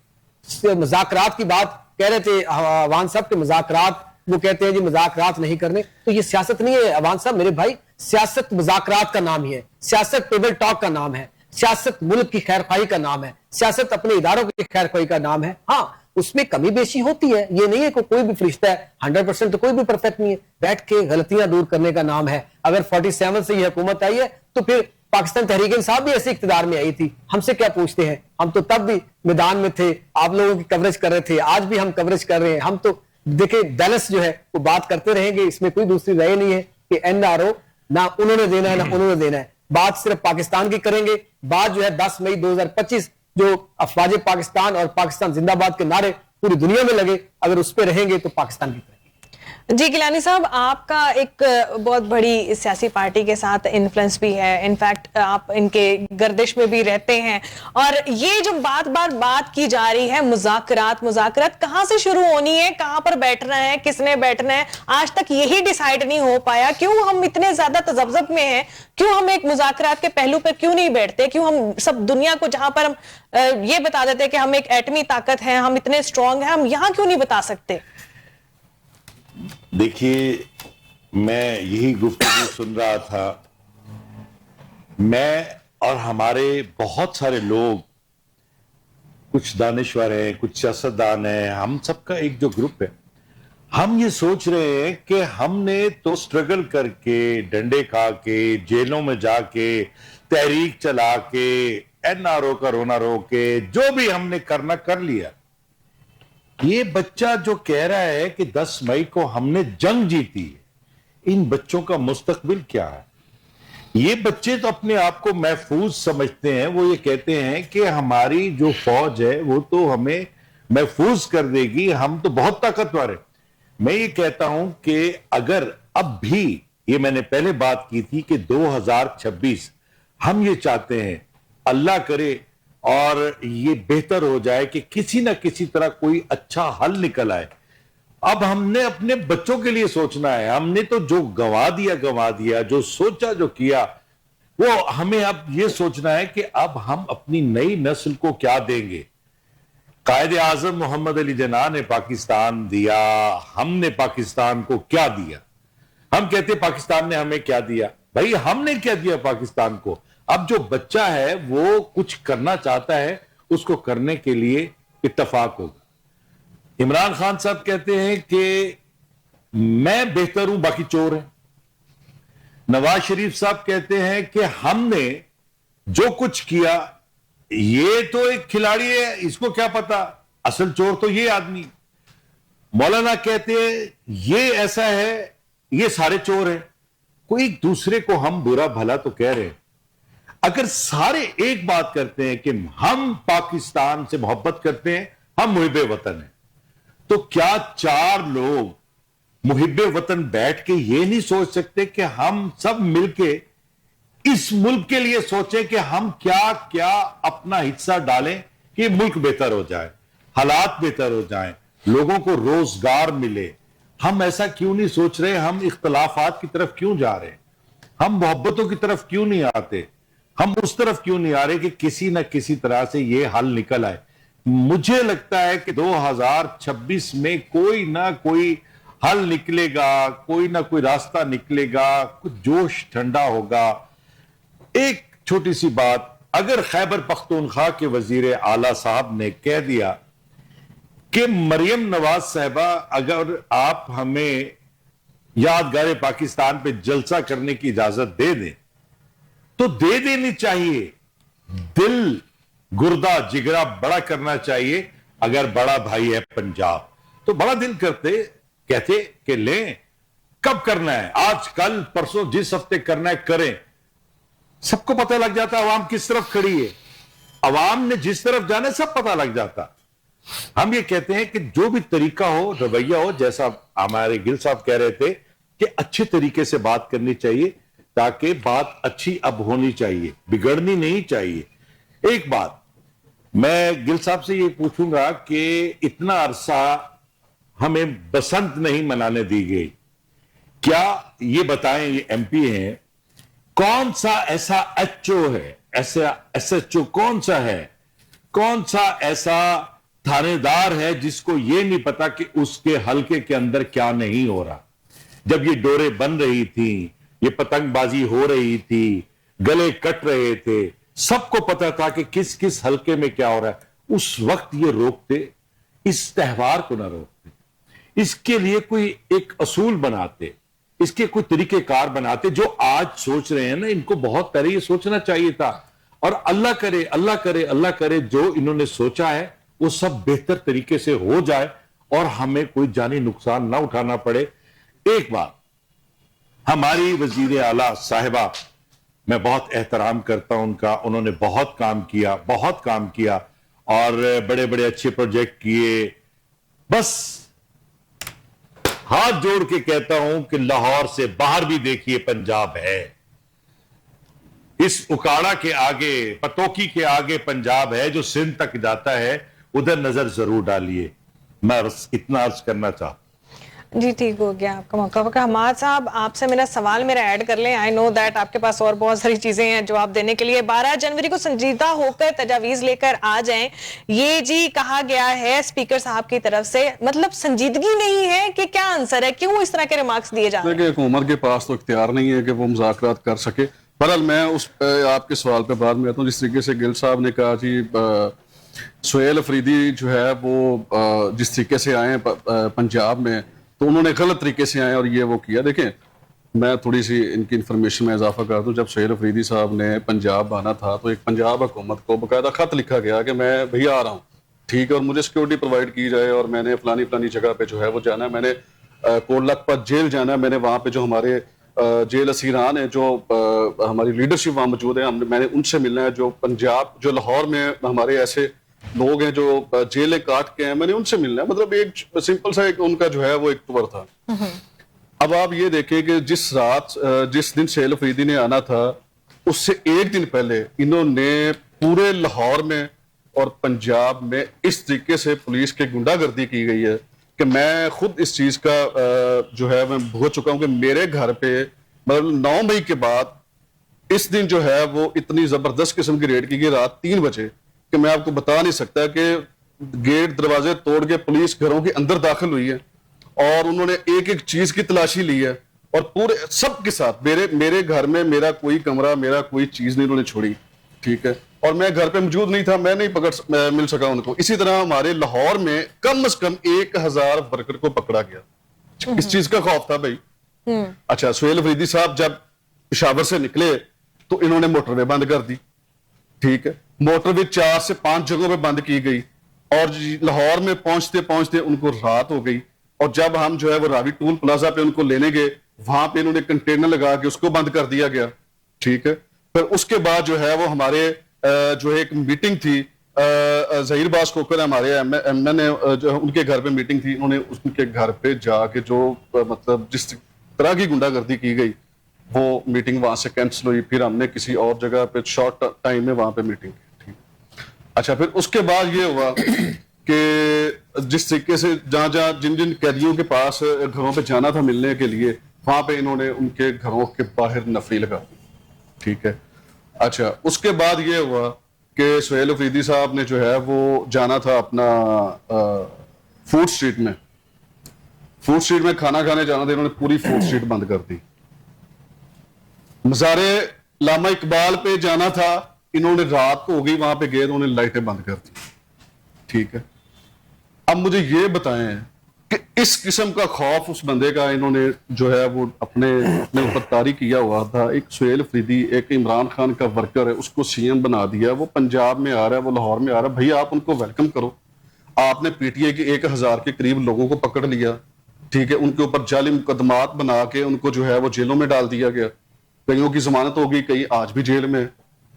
مذاکرات کی بات کہہ رہے تھے عوان صاحب کے مذاکرات, وہ کہتے ہیں جی مذاکرات نہیں کرنے, تو یہ سیاست نہیں ہے عوان صاحب, میرے بھائی, سیاست مذاکرات کا نام ہی ہے, سیاست ٹیبل ٹاک کا نام ہے, سیاست ملک کی خیر خواہی کا نام ہے, سیاست اپنے اداروں کی خیر خواہی کا نام ہے. ہاں اس میں کمی بیشی ہوتی ہے, یہ نہیں ہے کہ کوئی بھی فرشتہ ہے, 100% تو کوئی بھی پرفیکٹ نہیں ہے, بیٹھ کے غلطیاں دور کرنے کا نام ہے. اگر 47 سے یہ حکومت آئی ہے تو پھر پاکستان تحریک انصاف بھی ایسے اقتدار میں آئی تھی, ہم سے کیا پوچھتے ہیں, ہم تو تب بھی میدان میں تھے, آپ لوگوں کی کوریج کر رہے تھے, آج بھی ہم کوریج کر رہے ہیں. ہم تو دیکھیں بیلنس جو ہے وہ بات کرتے رہیں گے, اس میں کوئی دوسری رائے نہیں ہے کہ این آر او نہ انہوں نے دینا ہے نہ انہوں نے دینا ہے, بات صرف پاکستان کی کریں گے. بات جو ہے 10 مئی 2025 جو افواج پاکستان اور پاکستان زندہ باد کے نعرے پوری دنیا میں لگے, اگر اس پہ رہیں گے تو پاکستان کی. جی گیلانی صاحب, آپ کا ایک بہت بڑی سیاسی پارٹی کے ساتھ انفلوئنس بھی ہے, انفیکٹ آپ ان کے گردش میں بھی رہتے ہیں, اور یہ جو بات کی جا رہی ہے مذاکرات کہاں سے شروع ہونی ہے, کہاں پر بیٹھنا ہے, کس نے بیٹھنا ہے, آج تک یہی ڈیسائیڈ نہیں ہو پایا. کیوں ہم اتنے زیادہ تذبذب میں ہیں, کیوں ہم ایک مذاکرات کے پہلو پر کیوں نہیں بیٹھتے, کیوں ہم سب دنیا کو جہاں پر ہم یہ بتا دیتے کہ ہم ایک ایٹمی طاقت ہیں, ہم اتنے اسٹرانگ ہیں, ہم یہاں کیوں نہیں بتا سکتے؟ دیکھیے, میں یہی گفتگو سن رہا تھا, میں اور ہمارے بہت سارے لوگ, کچھ دانشور ہیں, کچھ سیاستدان ہیں, ہم سب کا ایک جو گروپ ہے, ہم یہ سوچ رہے ہیں کہ ہم نے تو سٹرگل کر کے, ڈنڈے کھا کے, جیلوں میں جا کے, تحریک چلا کے, این آر او کا رونا رو کے, جو بھی ہم نے کرنا کر لیا. یہ بچہ جو کہہ رہا ہے کہ 10 مئی کو ہم نے جنگ جیتی ہے, ان بچوں کا مستقبل کیا ہے؟ یہ بچے تو اپنے آپ کو محفوظ سمجھتے ہیں, وہ یہ کہتے ہیں کہ ہماری جو فوج ہے وہ تو ہمیں محفوظ کر دے گی, ہم تو بہت طاقتور ہیں. میں یہ کہتا ہوں کہ اگر اب بھی, یہ میں نے پہلے بات کی تھی کہ 2026 ہم یہ چاہتے ہیں, اللہ کرے اور یہ بہتر ہو جائے کہ کسی نہ کسی طرح کوئی اچھا حل نکل آئے. اب ہم نے اپنے بچوں کے لیے سوچنا ہے, ہم نے تو جو گوا دیا, جو سوچا جو کیا, وہ ہمیں اب یہ سوچنا ہے کہ اب ہم اپنی نئی نسل کو کیا دیں گے. قائد اعظم محمد علی جناح نے پاکستان دیا, ہم نے پاکستان کو کیا دیا؟ ہم کہتے ہیں پاکستان نے ہمیں کیا دیا, بھائی ہم نے کیا دیا پاکستان کو؟ اب جو بچہ ہے وہ کچھ کرنا چاہتا ہے, اس کو کرنے کے لیے اتفاق ہوگا. عمران خان صاحب کہتے ہیں کہ میں بہتر ہوں, باقی چور ہیں. نواز شریف صاحب کہتے ہیں کہ ہم نے جو کچھ کیا, یہ تو ایک کھلاڑی ہے, اس کو کیا پتا, اصل چور تو یہ آدمی. مولانا کہتے ہیں یہ ایسا ہے, یہ سارے چور ہیں. کوئی ایک دوسرے کو ہم برا بھلا تو کہہ رہے ہیں. اگر سارے ایک بات کرتے ہیں کہ ہم پاکستان سے محبت کرتے ہیں, ہم محب وطن ہیں, تو کیا 4 لوگ محب وطن بیٹھ کے یہ نہیں سوچ سکتے کہ ہم سب مل کے اس ملک کے لیے سوچیں کہ ہم کیا کیا اپنا حصہ ڈالیں کہ ملک بہتر ہو جائے, حالات بہتر ہو جائیں, لوگوں کو روزگار ملے. ہم ایسا کیوں نہیں سوچ رہے, ہم اختلافات کی طرف کیوں جا رہے ہیں؟ ہم محبتوں کی طرف کیوں نہیں آتے؟ ہم اس طرف کیوں نہیں آ رہے کہ کسی نہ کسی طرح سے یہ حل نکل آئے؟ مجھے لگتا ہے کہ 2026 میں کوئی نہ کوئی حل نکلے گا، کوئی نہ کوئی راستہ نکلے گا، کچھ جوش ٹھنڈا ہوگا۔ ایک چھوٹی سی بات، اگر خیبر پختونخوا کے وزیر اعلیٰ صاحب نے کہہ دیا کہ مریم نواز صاحبہ اگر آپ ہمیں یادگار پاکستان پہ جلسہ کرنے کی اجازت دے دیں تو دے دینی چاہیے، دل گردہ جگرا بڑا کرنا چاہیے۔ اگر بڑا بھائی ہے پنجاب تو بڑا دل کہتے کہ لیں، کب کرنا ہے، آج کل پرسوں، جس ہفتے کرنا ہے کریں۔ سب کو پتہ لگ جاتا عوام کس طرف کھڑی ہے، عوام نے جس طرف جانا ہے سب پتہ لگ جاتا۔ ہم یہ کہتے ہیں کہ جو بھی طریقہ ہو، رویہ ہو، جیسا ہمارے گل صاحب کہہ رہے تھے کہ اچھے طریقے سے بات کرنی چاہیے، تاکہ بات اچھی اب ہونی چاہیے، بگڑنی نہیں چاہیے۔ ایک بات میں گل صاحب سے یہ پوچھوں گا کہ اتنا عرصہ ہمیں بسنت نہیں منانے دی گئی، کیا یہ بتائیں، یہ ایم پی ہیں، کون سا ایسا ایچ او ہے، ایسا ایس ایچ او کون سا ہے، کون سا ایسا تھانے دار ہے جس کو یہ نہیں پتا کہ اس کے حلقے کے اندر کیا نہیں ہو رہا؟ جب یہ ڈورے بن رہی تھیں، یہ پتنگ بازی ہو رہی تھی، گلے کٹ رہے تھے، سب کو پتا تھا کہ کس کس حلقے میں کیا ہو رہا ہے، اس وقت یہ روکتے، اس تہوار کو نہ روکتے، اس کے لیے کوئی ایک اصول بناتے، اس کے کوئی طریقہ کار بناتے۔ جو آج سوچ رہے ہیں نا، ان کو بہت پہلے یہ سوچنا چاہیے تھا، اور اللہ کرے اللہ کرے اللہ کرے جو انہوں نے سوچا ہے وہ سب بہتر طریقے سے ہو جائے اور ہمیں کوئی جانی نقصان نہ اٹھانا پڑے۔ ایک بات، ہماری وزیر اعلیٰ صاحبہ، میں بہت احترام کرتا ہوں ان کا، انہوں نے بہت کام کیا اور بڑے بڑے اچھے پروجیکٹ کیے۔ بس ہاتھ جوڑ کے کہتا ہوں کہ لاہور سے باہر بھی دیکھیے پنجاب ہے، اس اکاڑا کے آگے، پتوکی کے آگے پنجاب ہے، جو سندھ تک جاتا ہے، ادھر نظر ضرور ڈالیے۔ میں اتنا عرض کرنا چاہتا۔ جی ٹھیک ہو گیا، آپ کا موقع ہوگا۔ حماد صاحب، آپ سے میرا سوال ایڈ کر لیں، آئی نو دیٹ آپ کے پاس اور بہت ساری چیزیں ہیں جواب دینے کے لیے۔ 12 جنوری کو سنجیدہ ہو کر تجاویز لے کر آ جائیں، یہ جی کہا گیا ہے اسپیکر صاحب کی طرف سے، مطلب سنجیدگی نہیں ہے کہ کیا آنسر ہے، کیوں اس طرح کے ریمارکس دیے جا رہے ہیں؟ دیکھیں، حکومت کے پاس تو اختیار نہیں ہے کہ وہ مذاکرات کر سکے۔ بہرحال میں اس آپ کے سوال پہ بعد میں آتا ہوں۔ جس طریقے سے گل صاحب نے کہا جی سہیل افریدی جو ہے وہ جس طریقے سے آئے پنجاب میں، تو انہوں نے غلط طریقے سے آئے اور یہ وہ کیا۔ دیکھیں، میں تھوڑی سی ان کی انفارمیشن میں اضافہ کر دوں۔ جب سہیل افریدی صاحب نے پنجاب آنا تھا تو ایک پنجاب حکومت کو باقاعدہ خط لکھا گیا کہ میں بھیا آ رہا ہوں، ٹھیک ہے، اور مجھے سیکورٹی پرووائڈ کی جائے، اور میں نے فلانی جگہ پہ جو ہے وہ جانا ہے، میں نے کوٹ لکھپت جیل جانا ہے، میں نے وہاں پہ جو ہمارے جیل اسیران ہیں، جو ہماری لیڈرشپ وہاں موجود ہے، میں نے ان سے ملنا ہے، جو پنجاب، جو لاہور میں ہمارے ایسے لوگ ہیں جو جیلیں کاٹ کے ہیں، میں نے ان سے ملنا ہے۔ مطلب ایک سمپل سا ایک ان کا جو ہے وہ ایک ٹور تھا۔ اب آپ یہ دیکھیں کہ جس دن سہیل افریدی نے آنا تھا، اس سے ایک دن پہلے انہوں نے پورے لاہور میں اور پنجاب میں اس طریقے سے پولیس کی گنڈا گردی کی گئی ہے کہ میں خود اس چیز کا جو ہے میں بھگت چکا ہوں کہ میرے گھر پہ مطلب 9 مئی کے بعد اس دن جو ہے وہ اتنی زبردست قسم کی ریڈ کی گئی رات 3 بجے کہ میں آپ کو بتا نہیں سکتا کہ گیٹ دروازے توڑ کے پولیس گھروں کے اندر داخل ہوئی ہے اور انہوں نے ایک ایک چیز کی تلاشی لی ہے، اور پورے سب کے ساتھ میرے گھر میں میرا کوئی کمرہ، میرا کوئی چیز نہیں انہوں نے چھوڑی، ٹھیک ہے، اور میں گھر پہ موجود نہیں تھا، میں نہیں مل سکا ان کو۔ اسی طرح ہمارے لاہور میں کم از کم 1000 ورکر کو پکڑا گیا۔ اس چیز کا خوف تھا بھائی۔ اچھا، سہیل افریدی صاحب جب پشاور سے نکلے تو انہوں نے موٹر وے بند کر دی، ٹھیک ہے، موٹر وے 4 سے 5 جگہوں پہ بند کی گئی، اور لاہور میں پہنچتے پہنچتے ان کو رات ہو گئی، اور جب ہم جو ہے وہ راوی ٹول پلازا پہ ان کو لینے گئے، وہاں پہ انہوں نے کنٹینر لگا کے اس کو بند کر دیا گیا، ٹھیک ہے۔ پھر اس کے بعد جو ہے وہ ہمارے جو ایک میٹنگ تھی، ظہیر باز کوکر ہمارے ایم این اے، جو ان کے گھر پہ میٹنگ تھی، انہوں نے ان کے گھر پہ جا کے جو مطلب جس طرح کی گنڈا گردی کی گئی، وہ میٹنگ وہاں سے کینسل ہوئی، پھر ہم نے کسی اور جگہ پہ شارٹ ٹائم میں وہاں پہ میٹنگ کی، ٹھیک۔ اچھا، پھر اس کے بعد یہ ہوا کہ جس طریقے سے جہاں جہاں جن جن قیدیوں کے پاس گھروں پہ جانا تھا ملنے کے لیے وہاں پہ انہوں نے ان کے گھروں کے باہر نفری لگا دی. ٹھیک ہے. اچھا اس کے بعد یہ ہوا کہ سہیل افریدی صاحب نے جو ہے وہ جانا تھا اپنا فوڈ اسٹریٹ میں کھانا کھانے جانا تھا. انہوں نے پوری فوڈ اسٹریٹ بند کر دی. مزار علامہ اقبال پہ جانا تھا, انہوں نے رات کو ہو گئی وہاں پہ گئے, انہوں نے لائٹیں بند کر دی. ٹھیک ہے. اب مجھے یہ بتائیں کہ اس قسم کا خوف اس بندے کا انہوں نے جو ہے وہ اپنے اوپر طاری کیا ہوا تھا. ایک سہیل افریدی ایک عمران خان کا ورکر ہے, اس کو سی ایم بنا دیا, وہ پنجاب میں آ رہا ہے, وہ لاہور میں آ رہا ہے. بھائی آپ ان کو ویلکم کرو. آپ نے پی ٹی آئی کے 1000 کے قریب لوگوں کو پکڑ لیا. ٹھیک ہے. ان کے اوپر جعلی مقدمات بنا کے ان کو جو ہے وہ جیلوں میں ڈال دیا گیا. کئیوں کی ضمانت ہو گئی, کئی آج بھی جیل میں.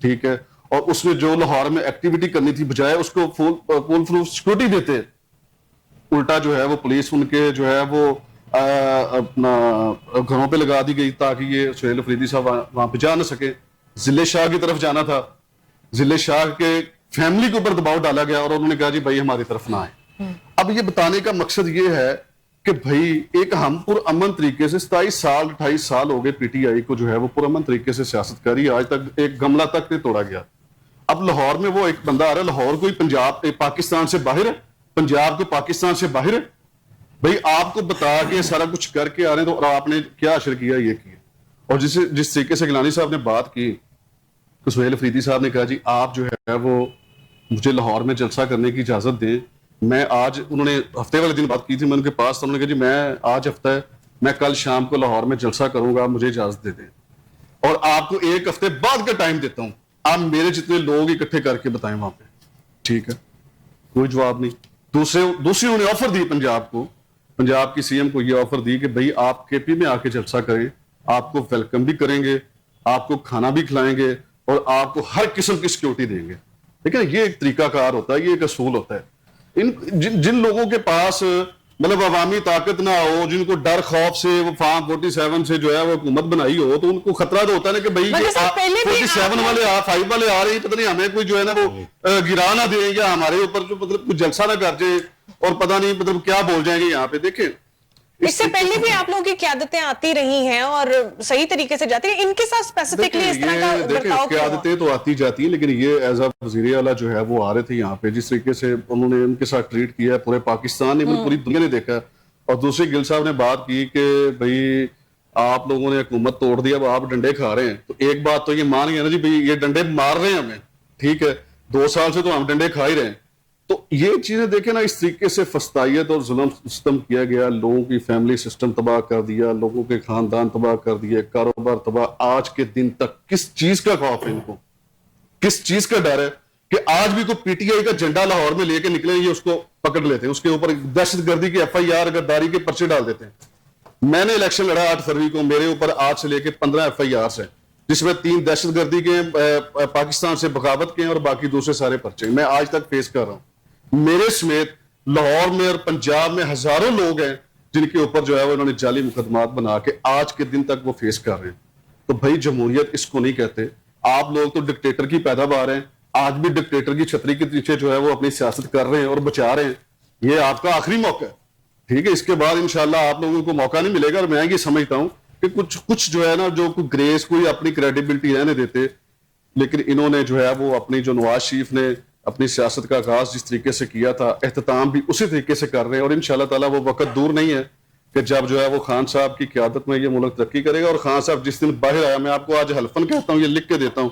ٹھیک ہے. اور اس میں جو لاہور میں ایکٹیویٹی کرنی تھی بجائے اس کو فول پروف سیکورٹی دیتے, الٹا جو ہے وہ پولیس ان کے جو ہے وہ اپنا گھروں پہ لگا دی گئی تاکہ یہ سہیل افریدی صاحب وہاں پہ جا نہ سکے. ضلع شاہ کی طرف جانا تھا, ضلع شاہ کے فیملی کے اوپر دباؤ ڈالا گیا اور انہوں نے کہا جی بھائی ہماری طرف نہ آئے. اب یہ بتانے کا مقصد یہ ہے کہ بھائی ایک ہم پرامن طریقے سے 27 سال 28 سال ہو گئے پی ٹی آئی کو جو ہے وہ پرامن طریقے سے سیاست کری, آج تک ایک گملہ تک نہیں توڑا گیا. اب لاہور میں وہ ایک بندہ آ رہا ہے, لاہور کوئی پنجاب پاکستان سے باہر ہے, پنجاب کو پاکستان سے باہر ہے. بھائی آپ کو بتا کے سارا کچھ کر کے آ رہے ہیں تو آپ نے کیا اشر کیا, یہ کیا. اور جس طریقے سے گیلانی صاحب نے بات کی تو سہیل افریدی صاحب نے کہا جی آپ جو ہے وہ مجھے لاہور میں جلسہ کرنے کی اجازت دیں. میں آج, انہوں نے ہفتے والے دن بات کی تھی, میں ان کے پاس تھا, انہوں نے کہا جی میں آج ہفتہ ہے, میں کل شام کو لاہور میں جلسہ کروں گا, مجھے اجازت دے دیں اور آپ کو 1 ہفتے بعد کا ٹائم دیتا ہوں, آپ میرے جتنے لوگ اکٹھے کر کے بتائیں وہاں پہ. ٹھیک ہے. کوئی جواب نہیں. دوسری انہوں نے آفر دی پنجاب کو, پنجاب کی سی ایم کو یہ آفر دی کہ بھئی آپ کے پی میں آ کے جلسہ کریں, آپ کو ویلکم بھی کریں گے, آپ کو کھانا بھی کھلائیں گے اور آپ کو ہر قسم کی سیکورٹی دیں گے. لیکن یہ ایک طریقہ کار ہوتا ہے, یہ ایک اصول ہوتا ہے. جن لوگوں کے پاس مطلب عوامی طاقت نہ ہو, جن کو ڈر خوف سے وہ فارم 47 سے جو ہے وہ حکومت بنائی ہو, تو ان کو خطرہ تو ہوتا ہے نا کہ بھئی 47 والے 5 والے آ رہے ہیں, پتہ نہیں ہمیں کوئی جو ہے نا وہ گرا نہ دیں یا ہمارے اوپر جو مطلب کوئی جلسہ نہ کر جائے اور پتہ نہیں مطلب کیا بول جائیں گے یہاں پہ. دیکھیں اس سے پہلے بھی آپ لوگوں کی قیادتیں آتی رہی ہیں اور صحیح طریقے سے جاتی ہیں, ان کے ساتھ اسپیسیفکلی اس طرح کا برتاؤ کیا؟ قیادتیں تو آتی جاتی ہیں, لیکن یہ ایز اے وزیر اعلیٰ جو ہے وہ آ رہے تھے یہاں پہ, جس طریقے سے انہوں نے ان کے ساتھ ٹریٹ کیا ہے پورے پاکستان نے, پوری دنیا نے دیکھا. اور دوسری گل صاحب نے بات کی کہ بھئی آپ لوگوں نے حکومت توڑ دیا, اب آپ ڈنڈے کھا رہے ہیں. تو ایک بات تو یہ مان گیا نا جی بھئی یہ ڈنڈے مار رہے ہیں ہمیں, ٹھیک ہے, 2 سال سے تو ہم ڈنڈے کھا ہی رہے ہیں. تو یہ چیزیں دیکھیں نا, اس طریقے سے فسطائیت اور ظلم سسٹم کیا گیا, لوگوں کی فیملی سسٹم تباہ کر دیا, لوگوں کے خاندان تباہ کر دیے, کاروبار تباہ. آج کے دن تک کس چیز کا خوف ہے ان کو, کس چیز کا ڈر ہے کہ آج بھی کوئی پی ٹی آئی کا جھنڈا لاہور میں لے کے نکلے, یہ اس کو پکڑ لیتے ہیں, اس کے اوپر دہشت گردی کی FIR غداری کے پرچے ڈال دیتے ہیں. میں نے الیکشن لڑا 8 فروری کو, میرے اوپر آج سے لے کے 15 FIRs ہیں, جس میں 3 دہشت گردی کے, پاکستان سے بغاوت کے ہیں اور باقی دوسرے سارے پرچے میں آج تک فیس کر رہا ہوں. میرے سمیت لاہور میں اور پنجاب میں ہزاروں لوگ ہیں جن کے اوپر جو ہے وہ انہوں نے جعلی مقدمات بنا کے آج کے دن تک وہ فیس کر رہے ہیں. تو بھائی جمہوریت اس کو نہیں کہتے. آپ لوگ تو ڈکٹیٹر کی پیداوار ہیں, آج بھی ڈکٹیٹر کی چھتری کے پیچھے جو ہے وہ اپنی سیاست کر رہے ہیں اور بچا رہے ہیں. یہ آپ کا آخری موقع ہے, ٹھیک ہے. اس کے بعد انشاءاللہ آپ لوگوں کو موقع نہیں ملے گا. اور میں یہ سمجھتا ہوں کہ کچھ جو ہے نا, جو کوئی گریس, کوئی اپنی کریڈیبلٹی رہنے دیتے, لیکن انہوں نے جو ہے وہ اپنی, جو نواز شریف نے اپنی سیاست کا آغاز جس طریقے سے کیا تھا, اختتام بھی اسی طریقے سے کر رہے ہیں. اور انشاءاللہ تعالیٰ وہ وقت دور نہیں ہے کہ جب جو ہے وہ خان صاحب کی قیادت میں یہ ملک ترقی کرے گا. اور خان صاحب جس دن باہر آیا, میں آپ کو آج حلفاً کہتا ہوں, یہ لکھ کے دیتا ہوں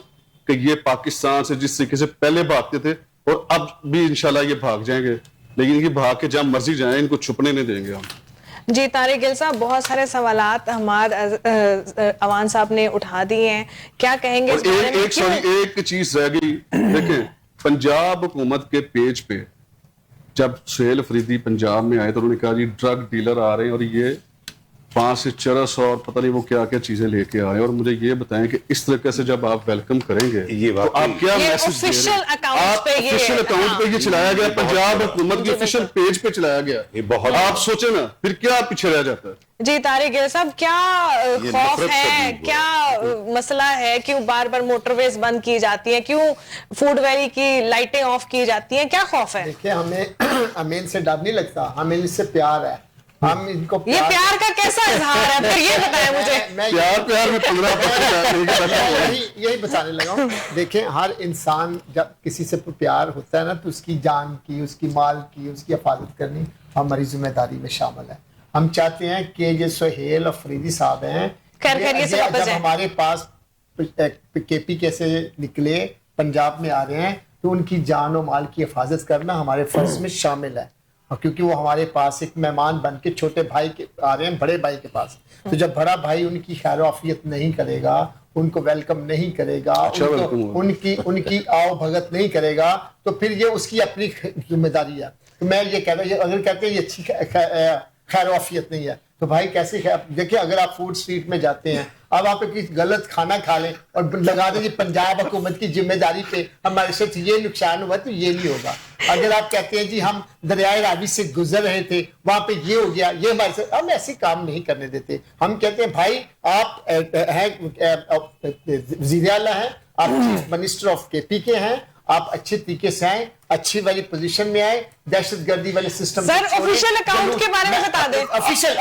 کہ یہ پاکستان سے جس طریقے سے پہلے بھاگتے تھے اور اب بھی انشاءاللہ یہ بھاگ جائیں گے, لیکن یہ بھاگ کے جہاں مرضی جائیں, ان کو چھپنے نہیں دیں گے ہم. جی طارق گل صاحب, بہت سارے سوالات حماد اوان صاحب نے اٹھا دیے ہیں, کیا کہیں گے اس بارے میں؟ ایک چیز رہ گئی. دیکھیں پنجاب حکومت کے پیج پہ جب سہیل افریدی پنجاب میں آئے تو انہوں نے کہا جی ڈرگ ڈیلر آ رہے ہیں اور یہ 5 سے چرس اور پتہ نہیں وہ کیا کیا چیزیں لے کے آئے. اور مجھے یہ بتائیں کہ اس طریقے سے جب آپ ویلکم کریں گے تو آپ کیا میسج دے رہے ہیں؟ آپ آفیشیل اکاؤنٹ پہ یہ چلایا گیا, پنجاب حکومت کی آفیشیل پیج پہ چلایا گیا. آپ سوچیں نا پھر کیا پیچھے رہ جاتا ہے. جی طارق گل صاحب, کیا خوف ہے, کیا مسئلہ ہے, کیوں بار بار موٹر ویز بند کی جاتی ہیں, کیوں فوڈ ویلی کی لائٹیں آف کی جاتی ہیں, کیا خوف ہے؟ دیکھیں ہمیں ان سے ڈر نہیں لگتا, ہمیں ان سے پیار ہے. ہم ان کو یہ پیار کا کیسا اظہار ہے پھر یہ بتائیں مجھے. پیار میں 15 یہی بتانے لگا ہوں. دیکھیں ہر انسان جب کسی سے پیار ہوتا ہے نا تو اس کی جان کی, اس کی مال کی, اس کی حفاظت کرنی ہماری ذمہ داری میں شامل ہے. ہم چاہتے ہیں کہ یہ سہیل افریدی صاحب ہیں, جب ہمارے پاس کے پی کے سے نکلے پنجاب میں آ رہے ہیں تو ان کی جان و مال کی حفاظت کرنا ہمارے فرض میں شامل ہے. کیونکہ وہ ہمارے پاس ایک مہمان بن کے چھوٹے بھائی کے آ رہے ہیں بڑے بھائی کے پاس, تو جب بڑا بھائی ان کی خیر و عافیت نہیں کرے گا, ان کو ویلکم نہیں کرے گا, ان کی آؤ بھگت نہیں کرے گا, تو پھر یہ اس کی اپنی ذمہ داری ہے. تو میں یہ کہہ رہا ہوں, اگر کہتے ہیں یہ اچھی خیر و عافیت نہیں ہے تو بھائی کیسے دیکھیں اگر آپ فوڈ اسٹریٹ میں جاتے ہیں, اب آپ کچھ غلط کھانا کھا لیں اور لگا دیں پنجاب حکومت کی ذمہ داری پہ ہمارے ساتھ یہ نقصان ہوا, تو یہ نہیں ہوگا. اگر آپ کہتے ہیں جی ہم دریائے راوی سے گزر رہے تھے وہاں پہ یہ ہو گیا, یہ ہمارے ساتھ, ہم ایسے کام نہیں کرنے دیتے. ہم کہتے ہیں بھائی آپ وزیر اعلیٰ ہیں, آپ چیف منسٹر آف کے پی کے ہیں, آپ اچھے طریقے سے آئیں, اچھی والی پوزیشن میں آئے, دہشت گردی والے سسٹم. سر آفیشیل اکاؤنٹ کے بارے میں بتا دیں. آفیشیل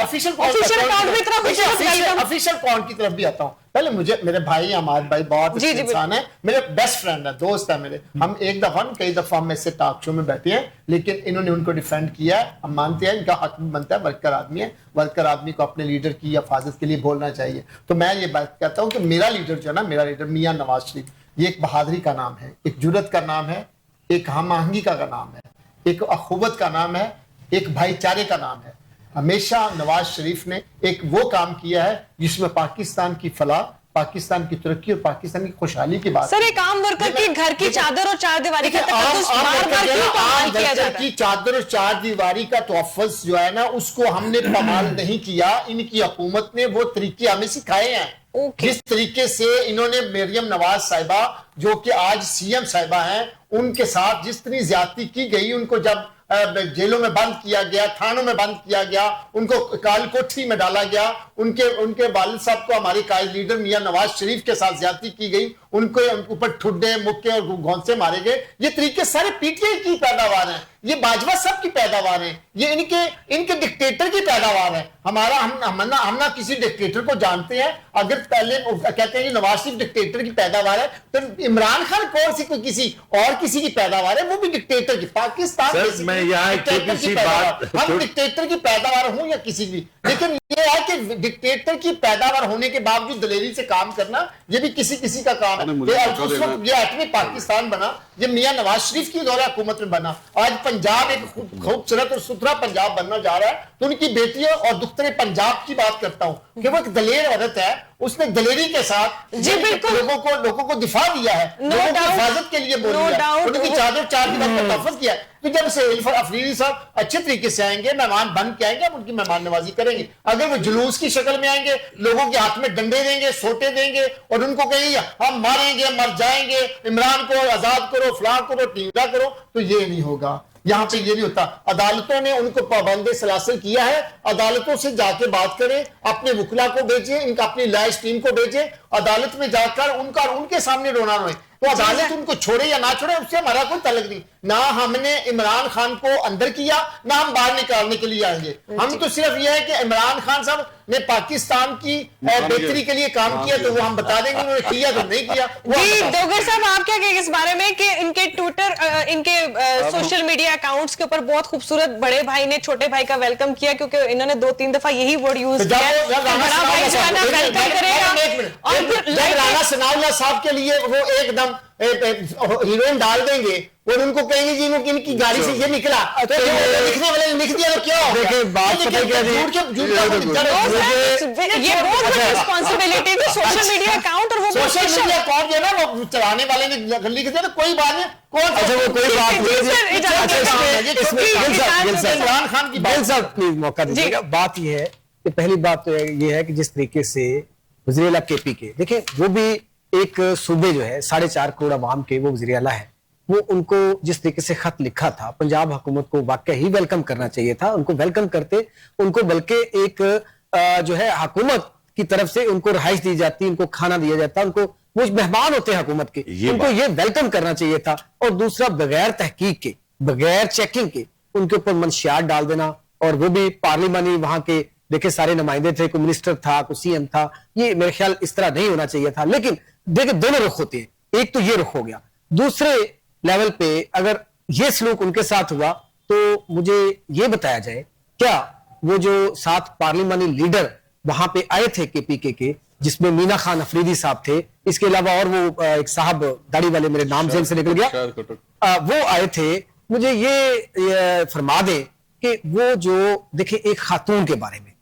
اکاؤنٹ کی طرف بھی آتا ہوں. پہلے مجھے میرے بھائی ہمارے بھائی بہت اچھے انسان ہیں, میرے بیسٹ فرینڈ ہے, دوست ہے میرے. ہم ایک دفعہ کئی دفعہ ہم ایسے ٹاک شو میں بیٹھے ہیں, لیکن انہوں نے ان کو ڈیفینڈ کیا ہے. ہم مانتے ہیں ان کا حق بھی بنتا ہے, ورکر آدمی ہے, ورکر آدمی کو اپنے لیڈر کی حفاظت کے لیے بولنا چاہیے. تو میں یہ بات کہتا ہوں کہ میرا لیڈر جو ہے نا, میرا لیڈر میاں نواز شریف, یہ ایک بہادری کا نام ہے, ایک جرت کا نام ہے, ایک ہم آہنگی کا نام ہے, ایک اخوت کا نام ہے, ایک بھائی چارے کا نام ہے. ہمیشہ نواز شریف نے ایک وہ کام کیا ہے جس میں پاکستان کی فلاح, پاکستان کی ترقی اور پاکستان کی خوشحالی کی بات. سر ایک عام ورکر کی گھر کی چادر اور چار دیواری کا تقدس بار بار کیوں پامال کیا جاتا ہے؟ کی چادر اور چار دیواری کا تحفظ جو ہے نا, اس کو ہم نے پامال نہیں کیا. ان کی حکومت نے وہ طریقے ہمیں سکھائے ہیں. جس طریقے سے انہوں نے مریم نواز صاحبہ جو کہ آج سی ایم صاحبہ ہیں, ان کے ساتھ جس طرح زیادتی کی گئی, ان کو جب جیلوں میں بند کیا گیا, تھانوں میں بند کیا گیا, ان کو کال کوٹھی میں ڈالا گیا, ان کے والد صاحب کو ہمارے قائد لیڈر میاں نواز شریف کے ساتھ زیادتی کی گئی, ان کو اوپر ٹھڈے مکے اور گھونسے مارے گئے. یہ طریقے سارے پی ٹی آئی کی پیداوار ہیں, یہ باجوہ صاحب کی پیداوار ہیں, یہ ان کے ڈکٹیٹر کی پیداوار ہے. ہم نہ کسی ڈکٹیٹر کو جانتے ہیں. اگر پہلے کہتے ہیں یہ نواز شریف ڈکٹیٹر کی پیداوار ہے, تو عمران خان کون سی کوئی کسی کی پیداوار ہے, وہ بھی ڈکٹیٹر کی. پاکستان ہم ڈکٹیٹر کی پیداوار ہوں یا کسی بھی, لیکن یہ ہے کہ ڈکٹیٹر کی پیداوار ہونے کے باوجود دلیری سے کام کرنا, یہ بھی کسی کا کام ہے. یہ ایٹمی پاکستان بنا, یہ میاں نواز شریف کی دور حکومت میں بنا. آج پنجاب ایک خوبصورت اور ستھرا پنجاب بننا جا رہا ہے, تو ان کی بیٹیوں اور دختر پنجاب کی بات کرتا ہوں کہ وہ ایک دلیر عورت ہے, اس نے دلیری کے ساتھ لوگوں کو دفاع دیا ہے, لوگوں کی حفاظت کے لیے بولی ہے, ان کی چادر چار دیوار کا تحفظ کیا ہے. تو جب سہیل افریدی صاحب اچھے طریقے سے آئیں گے, مہمان بن کے آئیں گے, ہم ان کی مہمان نوازی کریں گے. اگر وہ جلوس کی شکل میں آئیں گے, لوگوں کے ہاتھ میں ڈنڈے دیں گے, سوٹے دیں گے, اور ان کو کہیں گے ہم ماریں گے, مر جائیں گے, عمران کو آزاد کرو, فلاں کرو, ٹیمرا کرو, تو یہ نہیں ہوگا. یہاں پہ یہ نہیں ہوتا. عدالتوں نے ان کو پابند سلاسل کیا ہے, عدالتوں سے جا کے بات کریں, اپنے وکلا کو بھیجیں, ان کا اپنی لائش ٹیم کو بھیجیں, عدالت میں جا کر ان کے سامنے رونا روئیں. تو عدالت ان کو چھوڑے یا نہ چھوڑے, اس سے ہمارا کوئی تعلق نہیں. نہ ہم نے عمران خان کو اندر کیا, نہ ہم باہر نکالنے کے لیے آئیں گے. ہم تو صرف یہ ہے کہ عمران خان صاحب نے پاکستان کی بہتری کے لیے کام کیا, تو وہ ہم بتا دیں گے انہوں نے کیا تو نہیں کیا. جی دوگر صاحب, آپ کیا کہیں اس بارے میں کہ ان کے ٹویٹر, ان کے سوشل میڈیا اکاؤنٹس کے اوپر بہت خوبصورت بڑے بھائی نے چھوٹے بھائی کا ویلکم کیا, کیونکہ انہوں نے 2-3 دفعہ یہی ورڈ یوز کیا, بڑا بھائی جو ہے نا ویلکم کرے گا. اور رانا ثناء اللہ صاحب کے لیے وہ ایک دم ہیروئن ڈال دیں گے, اور ان کو کہیں گے جی ان کی گاڑی سے یہ نکلا, تو لکھنے والے نے لکھ دیا تو کیا ہوگا. بات پتہ کیا یہ بہت بڑی رسپانسبلٹی ہے سوشل میڈیا اکاؤنٹ, اور وہ سوشل میڈیا اکاؤنٹ جو ہے نا وہ چلانے والے نے لکھ دیا, تو کوئی بات نہیں. عمران خان کی بات صاحب پلیز موقع دیجیے گا. بات یہ ہے کہ پہلی بات تو یہ ہے کہ جس طریقے سے وزیر اعلیٰ کے پی کے دیکھیں وہ بھی ایک صوبے جو ہے 4.5 کروڑ عوام کے وہ وزیر اعلیٰ ہے, وہ ان کو جس طریقے سے خط لکھا تھا پنجاب حکومت کو واقعی ہی ویلکم کرنا چاہیے تھا, ان کو ویلکم کرتے, ان کو بلکہ ایک جو ہے حکومت کی طرف سے ان کو رہائش دی جاتی, ان کو کھانا دیا جاتا, ان کو وہ مہمان ہوتے ہیں حکومت کے, ان کو یہ ویلکم کرنا چاہیے تھا. اور دوسرا بغیر تحقیق کے بغیر چیکنگ کے ان کے اوپر منشیات ڈال دینا, اور وہ بھی پارلیمانی وہاں کے دیکھیں سارے نمائندے تھے, کوئی منسٹر تھا, کوئی سی ایم تھا, یہ میرے خیال اس طرح نہیں ہونا چاہیے تھا. لیکن دیکھیں دونوں رخ ہوتے ہیں, ایک تو یہ رخ ہو گیا, دوسرے لیول پہ اگر یہ سلوک ان کے ساتھ ہوا تو مجھے یہ بتایا جائے کیا وہ جو 7 پارلیمانی لیڈر وہاں پہ آئے تھے کے پی کے جس میں مینا خان افریدی صاحب تھے, اس کے علاوہ اور وہ ایک صاحب داڑھی والے میرے نام ذہن سے نکل گیا, وہ آئے تھے, مجھے یہ فرما دیں کہ وہ جو دیکھیں ایک خاتون کے بارے میں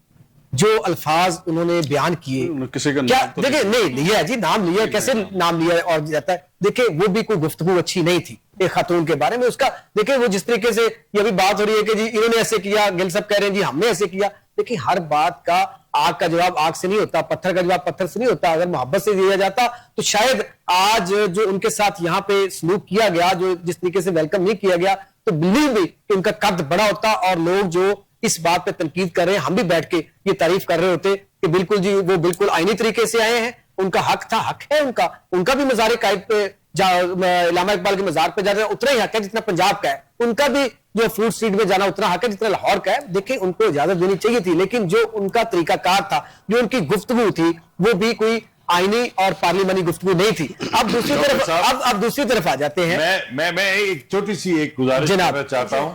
جو الفاظ انہوں نے بیان کیے, کسی کا کیا نام تو دیکھیں نہیں لیا جی, نام لیا, کیسے نام لیا اور جاتا ہے, دیکھیں وہ بھی کوئی گفتگو اچھی نہیں تھی ایک خاتون کے بارے میں. اس کا دیکھیں وہ جس طریقے سے یہ ابھی بات ہو رہی ہے کہ جی انہوں نے ایسے کیا, گل صاحب کہہ رہے ہیں جی ہم نے ایسے کیا, دیکھیں ہر بات کا آگ کا جواب آگ سے نہیں ہوتا, پتھر کا جواب پتھر سے نہیں ہوتا. اگر محبت سے دیا جاتا تو شاید آج جو ان کے ساتھ یہاں پہ سلوک کیا گیا, جو جس طریقے سے ویلکم نہیں کیا گیا, تو بلیو بھی کہ ان کا قد بڑا ہوتا اور لوگ جو اس بات پہ تنقید کر رہے ہیں ہم بھی بیٹھ کے یہ تعریف کر رہے ہوتے کہ بالکل جی وہ بالکل آئینی طریقے سے آئے ہیں, ان کا حق تھا, حق ہے ان کا بھی مزار قائد پہ علامہ اقبال کے مزار پہ جانا اتنا ہی حق ہے جتنا پنجاب کا ہے, ان کا بھی جو فروٹ اسٹریٹ میں جانا اتنا حق ہے جتنا لاہور کا ہے. دیکھیں ان کو اجازت دینی چاہیے تھی, لیکن جو ان کا طریقہ کار تھا, جو ان کی گفتگو تھی, وہ بھی کوئی آئینی اور پارلیمانی گفتگو نہیں تھی. اب دوسری طرف آ جاتے ہیں. میں ایک چھوٹی سی ایک گزارش کرنا چاہتا ہوں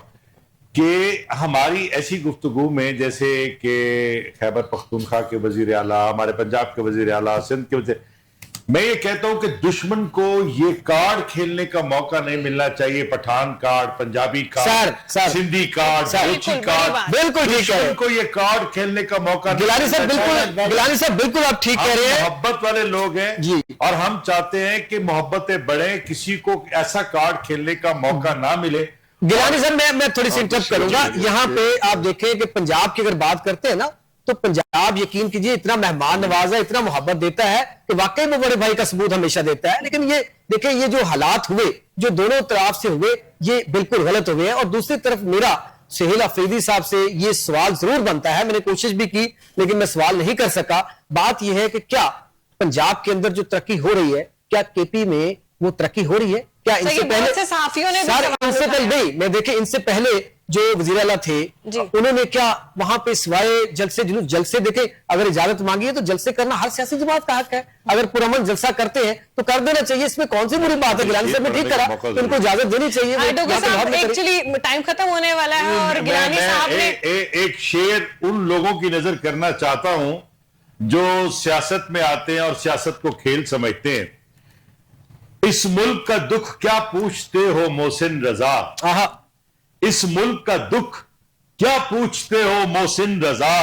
کہ ہماری ایسی گفتگو میں جیسے کہ خیبر پختونخوا کے وزیر اعلیٰ, ہمارے پنجاب کے وزیر اعلیٰ, سندھ کے وزیر, میں یہ کہتا ہوں کہ دشمن کو یہ کارڈ کھیلنے کا موقع نہیں ملنا چاہیے, Pathan card, Punjabi card, Sindhi card, Balochi card, بالکل دشمن کو یہ کارڈ کھیلنے کا موقع نہیں گیلانی صاحب بالکل آپ ٹھیک کہہ رہے ہیں. محبت والے لوگ ہیں جی, اور ہم چاہتے ہیں کہ محبتیں بڑھیں, کسی کو ایسا کارڈ کھیلنے کا موقع نہ ملے. گیلانی صاحب میں تھوڑی سی انٹرپٹ کروں گا یہاں پہ. آپ دیکھیں کہ پنجاب کی اگر بات کرتے ہیں نا تو پنجاب یقین کیجئے اتنا مہمان نواز ہے, اتنا محبت دیتا ہے کہ واقعی وہ بڑے بھائی کا ثبوت ہمیشہ دیتا ہے. لیکن یہ دیکھیں یہ جو حالات ہوئے جو دونوں طرف سے ہوئے یہ بالکل غلط ہوئے ہیں. اور دوسری طرف میرا سہیل افریدی صاحب سے یہ سوال ضرور بنتا ہے, میں نے کوشش بھی کی لیکن میں سوال نہیں کر سکا. بات یہ ہے کہ کیا پنجاب کے اندر جو ترقی ہو رہی ہے کیا کے پی میں وہ ترقی ہو رہی ہے؟ کیا ان سے پہلے صحافیوں نے ان سے پہلے نہیں, میں دیکھیں ان سے پہلے جو وزیر اعلیٰ تھے انہوں نے کیا وہاں پہ سوائے جلسے جلوس, جلسے دیکھیں اگر اجازت مانگی ہے تو جلسے کرنا ہر سیاسی جماعت کا حق ہے, اگر پرامن جلسہ کرتے ہیں تو کر دینا چاہیے, اس میں کون سی بری بات ہے. گیلانی صاحب نے ٹھیک کرا, ان کو اجازت دینی چاہیے. ایکچولی ٹائم ختم ہونے والا ہے اور گیلانی صاحب نے ایک شعر ان لوگوں کی نظر کرنا چاہتا ہوں جو سیاست میں آتے ہیں اور سیاست کو کھیل سمجھتے ہیں. اس ملک کا دکھ کیا پوچھتے ہو محسن رضا, اس ملک کا دکھ کیا پوچھتے ہو محسن رضا,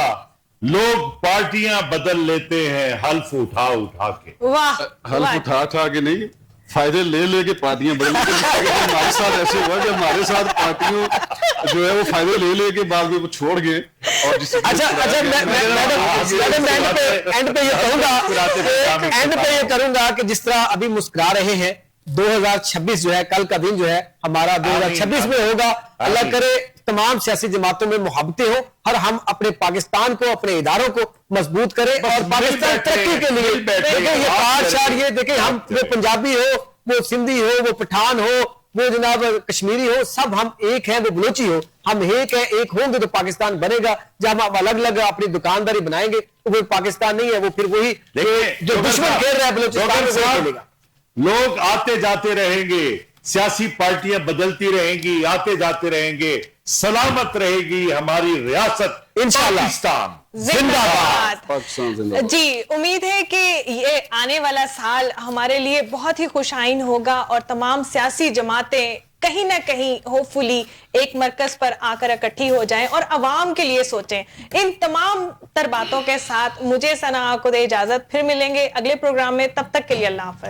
لوگ پارٹیاں بدل لیتے ہیں حلف اٹھا اٹھا کے. حلف اٹھا کے نہیں, فائدے لے لے کے پارٹیاں بدل لیتے ہیں. ہمارے ساتھ ایسے ہوا کہ ہمارے ساتھ پارٹیوں جو ہے وہ فائدے لے لے کے بعد میں وہ چھوڑ گئے. اور اینڈ پہ یہ کروں گا کہ جس طرح ابھی مسکرا رہے ہیں 2026 جو ہے کل کا دن جو ہے ہمارا 2026 میں ہوگا, اللہ کرے تمام سیاسی جماعتوں میں محبتیں ہوں, ہر ہم اپنے پاکستان کو اپنے اداروں کو مضبوط کریں اور پاکستان ترقی کے لیے دیکھیں یہ پاٹ شاٹ, یہ دیکھیں ہم وہ پنجابی ہو, وہ سندھی ہو, وہ پٹھان ہو, وہ جناب کشمیری ہو, سب ہم ایک ہیں, وہ بلوچی ہو, ہم ایک ہیں, ایک ہوں گے تو پاکستان بنے گا. جب ہم الگ الگ اپنی دکانداری بنائیں گے تو وہ پاکستان نہیں ہے, وہ پھر وہی جو دشمن کھیل رہا ہے بلوچستان میں وہی کھیلے گا. لوگ آتے جاتے رہیں گے, سیاسی پارٹیاں بدلتی رہیں گی, آتے جاتے رہیں گے, سلامت رہے گی ہماری ریاست انشاءاللہ. پاکستان زندہ باد. جی, امید ہے کہ یہ آنے والا سال ہمارے لیے بہت ہی خوش آئند ہوگا اور تمام سیاسی جماعتیں کہیں نہ کہیں ہوپ فلی ایک مرکز پر آ کر اکٹھی ہو جائیں اور عوام کے لیے سوچیں. ان تمام تر باتوں کے ساتھ مجھے ثنا کو دے اجازت, پھر ملیں گے اگلے پروگرام میں, تب تک کے لیے اللہ حافظ.